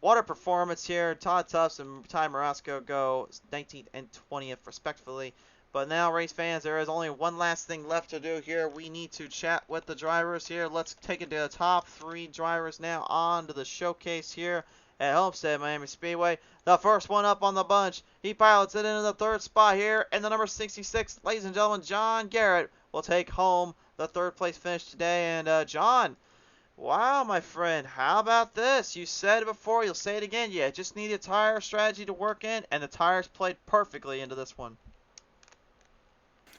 What a performance here. Todd Tufts and Ty Marasco go 19th and 20th respectively. But now, race fans, there is only one last thing left to do here. We need to chat with the drivers here. Let's take it to the top 3 drivers now on to the showcase here at Homestead Miami Speedway. The first one up on the bunch. He pilots it into the 3rd spot here. And the number 66, ladies and gentlemen, John Garrett will take home the 3rd place finish today. And John, wow, my friend, how about this? You said it before, you'll say it again. Yeah, just need a tire strategy to work in, and the tires played perfectly into this one.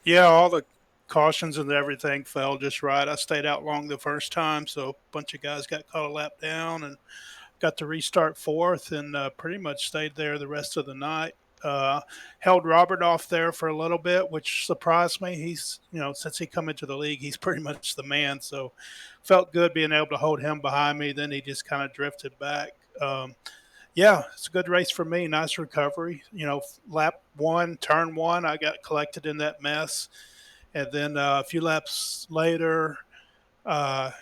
Yeah, all the cautions and everything fell just right. I stayed out long the first time, so a bunch of guys got caught a lap down and got to restart 4th and pretty much stayed there the rest of the night. Held Robert off there for a little bit, which surprised me. He's, since he come into the league, he's pretty much the man. So felt good being able to hold him behind me. Then he just kind of drifted back. Yeah, it's a good race for me. Nice recovery. Lap 1, turn 1, I got collected in that mess. And then a few laps later, I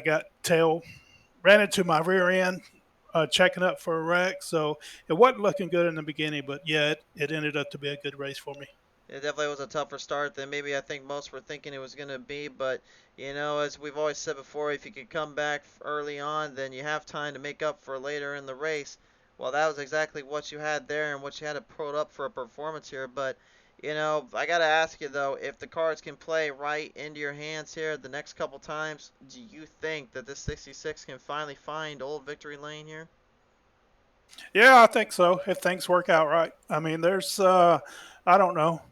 got ran into my rear end, checking up for a wreck. So it wasn't looking good in the beginning, but yeah, it ended up to be a good race for me. It definitely was a tougher start than maybe I think most were thinking it was going to be. But, as we've always said before, if you could come back early on, then you have time to make up for later in the race. Well, that was exactly what you had there and what you had to put up for a performance here. But, you know, I got to ask you, though, if the cards can play right into your hands here the next couple times, do you think that this 66 can finally find old victory lane here? Yeah, I think so. If things work out right. I mean, there's I don't know,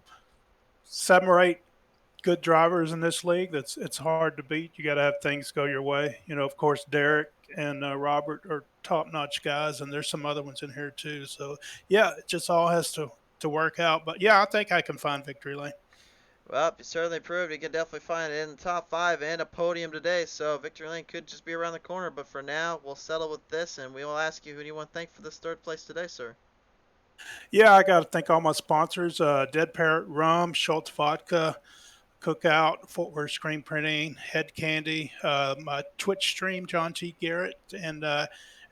7 or 8 good drivers in this league. It's hard to beat. You got to have things go your way. You know, of course, Derek and Robert are top notch guys, and there's some other ones in here too. So yeah, it just all has to work out. But yeah, I think I can find victory lane. Well, you certainly proved you could definitely find it in the top 5 and a podium today, so victory lane could just be around the corner. But for now, we'll settle with this, and we will ask you, who do you want to thank for this 3rd place today, sir? Yeah, I got to thank all my sponsors: Dead Parrot Rum, Schultz Vodka, Cookout, Footwear Screen Printing, Head Candy, my Twitch stream, John G. Garrett, and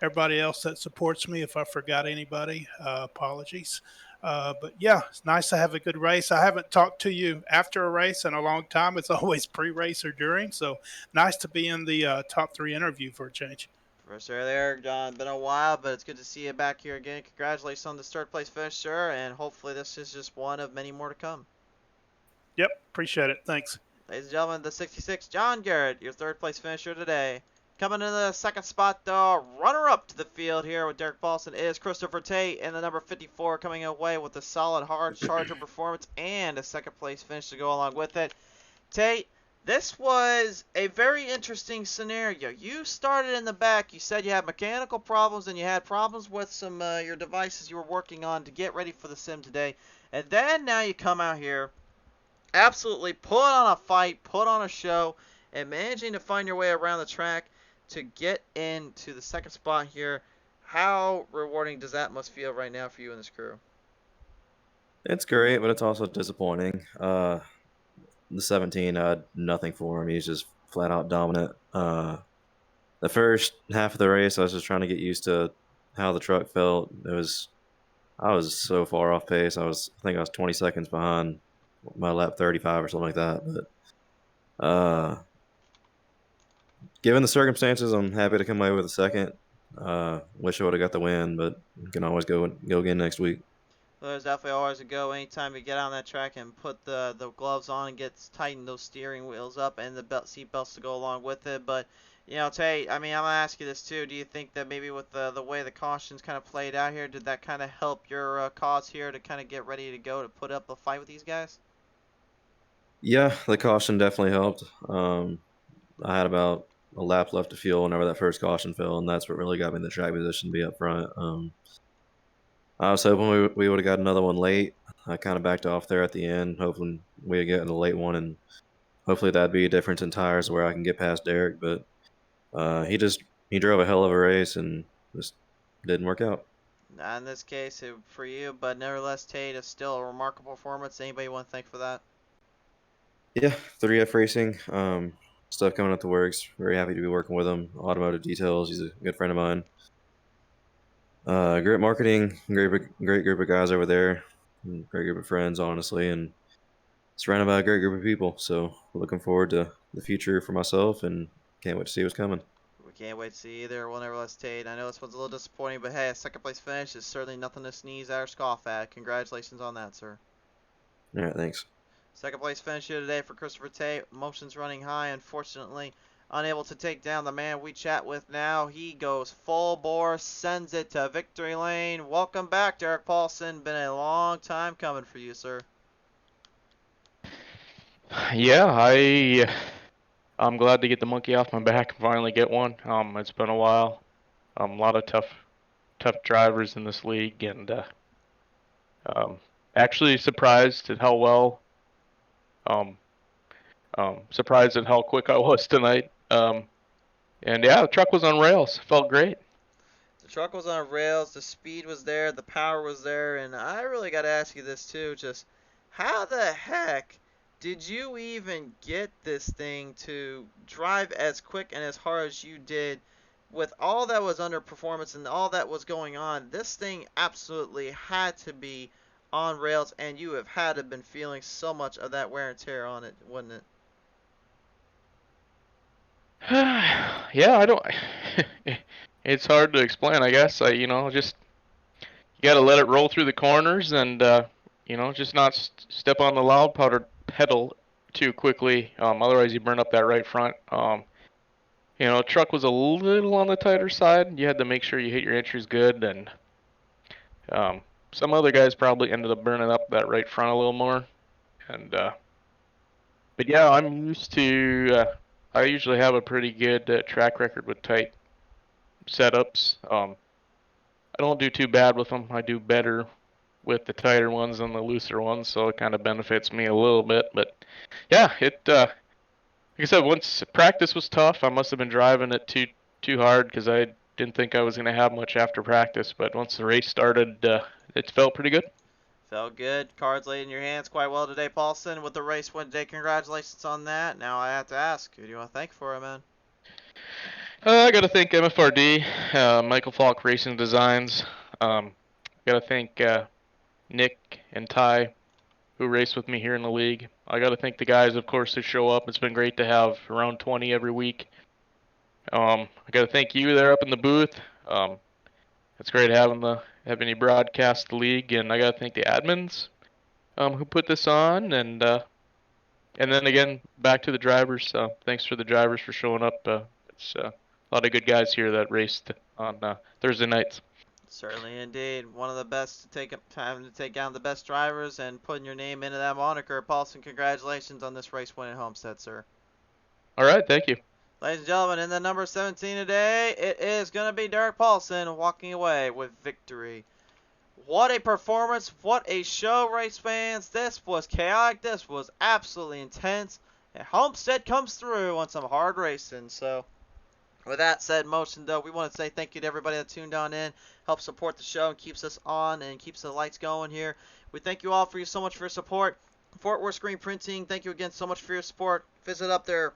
everybody else that supports me. If I forgot anybody, apologies. But yeah, it's nice to have a good race. I haven't talked to you after a race in a long time. It's always pre-race or during. So nice to be in the top 3 interview for a change. For sure there, John. Been a while, but it's good to see you back here again. Congratulations on the 3rd place finish, sir, and hopefully this is just one of many more to come. Yep, appreciate it. Thanks. Ladies and gentlemen, the 66, John Garrett, your 3rd place finisher today. Coming in the 2nd spot, the runner-up to the field here with Derek Paulson is Christopher Tate in the number 54, coming away with a solid hard charger performance and a 2nd place finish to go along with it. Tate, this was a very interesting scenario. You started in the back. You said you had mechanical problems and you had problems with some your devices you were working on to get ready for the sim today. And then now you come out here, absolutely put on a fight, put on a show, and managing to find your way around the track to get into the 2nd spot here. How rewarding does that must feel right now for you and this crew? It's great, but it's also disappointing. The 17, I had nothing for him. He's just flat out dominant. The first half of the race, I was just trying to get used to how the truck felt. I was so far off pace. I think I was 20 seconds behind my lap 35 or something like that. But given the circumstances, I'm happy to come away with a 2nd. Wish I would have got the win, but you can always go again next week. Well, there's definitely always a go anytime you get on that track and put the gloves on and tighten those steering wheels up and the seat belts to go along with it. But you know, Tate, I mean, I'm gonna ask you this too. Do you think that maybe with the way the cautions kind of played out here, did that kind of help your cause here to kind of get ready to go to put up a fight with these guys? Yeah, the caution definitely helped. I had about a lap left to fuel whenever that first caution fell, and that's what really got me in the track position to be up front. I was hoping we would have got another one late. I kind of backed off there at the end, hoping we would get a late one, and hopefully that'd be a difference in tires where I can get past Derek. But he drove a hell of a race and just didn't work out. Not in this case for you, but nevertheless, Tate is still a remarkable performance. Anybody want to thank for that? Yeah, 3F Racing. Stuff coming up the works. Very happy to be working with him. Automotive Details. He's a good friend of mine. Great marketing. Great group of guys over there. Great group of friends, honestly, and surrounded by a great group of people. So looking forward to the future for myself, and can't wait to see what's coming. We can't wait to see either. We'll never let Tate. I know this one's a little disappointing, but hey, a 2nd place finish is certainly nothing to sneeze at or scoff at. Congratulations on that, sir. All right, thanks. 2nd place finish here today for Christopher Tate. Emotions running high, unfortunately. Unable to take down the man we chat with now. He goes full bore, sends it to victory lane. Welcome back, Derek Paulson. Been a long time coming for you, sir. Yeah, I'm glad to get the monkey off my back and finally get one. It's been a while. A lot of tough drivers in this league, and actually surprised at how well, surprised at how quick I was tonight. And yeah, the truck was on rails. Felt great. The truck was on rails, the speed was there, the power was there, and I really got to ask you this too, just how the heck did you even get this thing to drive as quick and as hard as you did with all that was under performance and all that was going on? This thing absolutely had to be on rails, and you have had to been feeling so much of that wear and tear on it, wouldn't it? Yeah, I don't. It's hard to explain, I guess. Just you got to let it roll through the corners and you know, just not step on the loud powder pedal too quickly. Otherwise, you burn up that right front. You know, truck was a little on the tighter side. You had to make sure you hit your entries good, and some other guys probably ended up burning up that right front a little more. And but yeah, I'm used to. I usually have a pretty good track record with tight setups. I don't do too bad with them. I do better with the tighter ones than the looser ones, so it kind of benefits me a little bit. But yeah, it like I said, once practice was tough. I must have been driving it too hard because I didn't think I was gonna have much after practice. But once the race started, it felt pretty good. Felt good. Cards laid in your hands quite well today, Paulson, with the race win today. Congratulations on that. Now I have to ask, who do you want to thank for it, man? I gotta thank MFRD, Michael Falk Racing Designs. Gotta thank Nick and Ty, who race with me here in the league. I gotta thank the guys, of course, who show up. It's been great to have around 20 every week. I gotta thank you there up in the booth. It's great having you broadcast the league, and I gotta thank the admins who put this on, and then again back to the drivers. Thanks for the drivers for showing up. It's a lot of good guys here that raced on Thursday nights. Certainly indeed. One of the best to take time to take down the best drivers and putting your name into that moniker. Paulson, congratulations on this race win at Homestead, sir. All right, thank you. Ladies and gentlemen, in the number 17 today, it is going to be Derek Paulson walking away with victory. What a performance. What a show, race fans. This was chaotic. This was absolutely intense. And Homestead comes through on some hard racing. So, with that said, motion though, we want to say thank you to everybody that tuned on in, helps support the show and keeps us on and keeps the lights going here. We thank you all for so much for your support. Fort Worth Screen Printing, thank you again so much for your support. Visit up their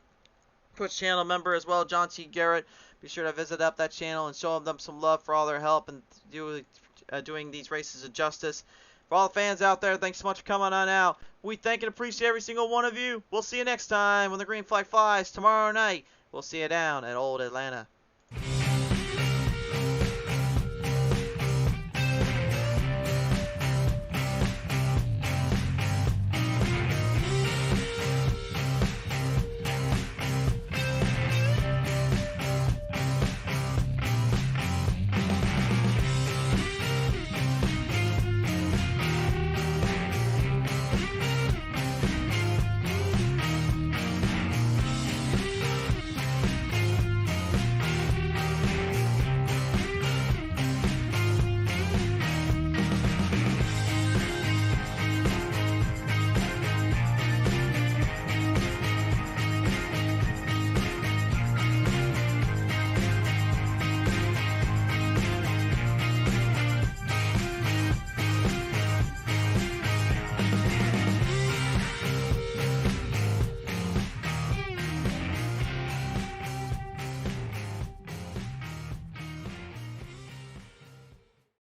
Twitch channel member as well, John T. Garrett. Be sure to visit up that channel and show them some love for all their help and doing these races of justice. For all the fans out there, thanks so much for coming on out. We thank and appreciate every single one of you. We'll see you next time when the green flag flies tomorrow night. We'll see you down at Old Atlanta.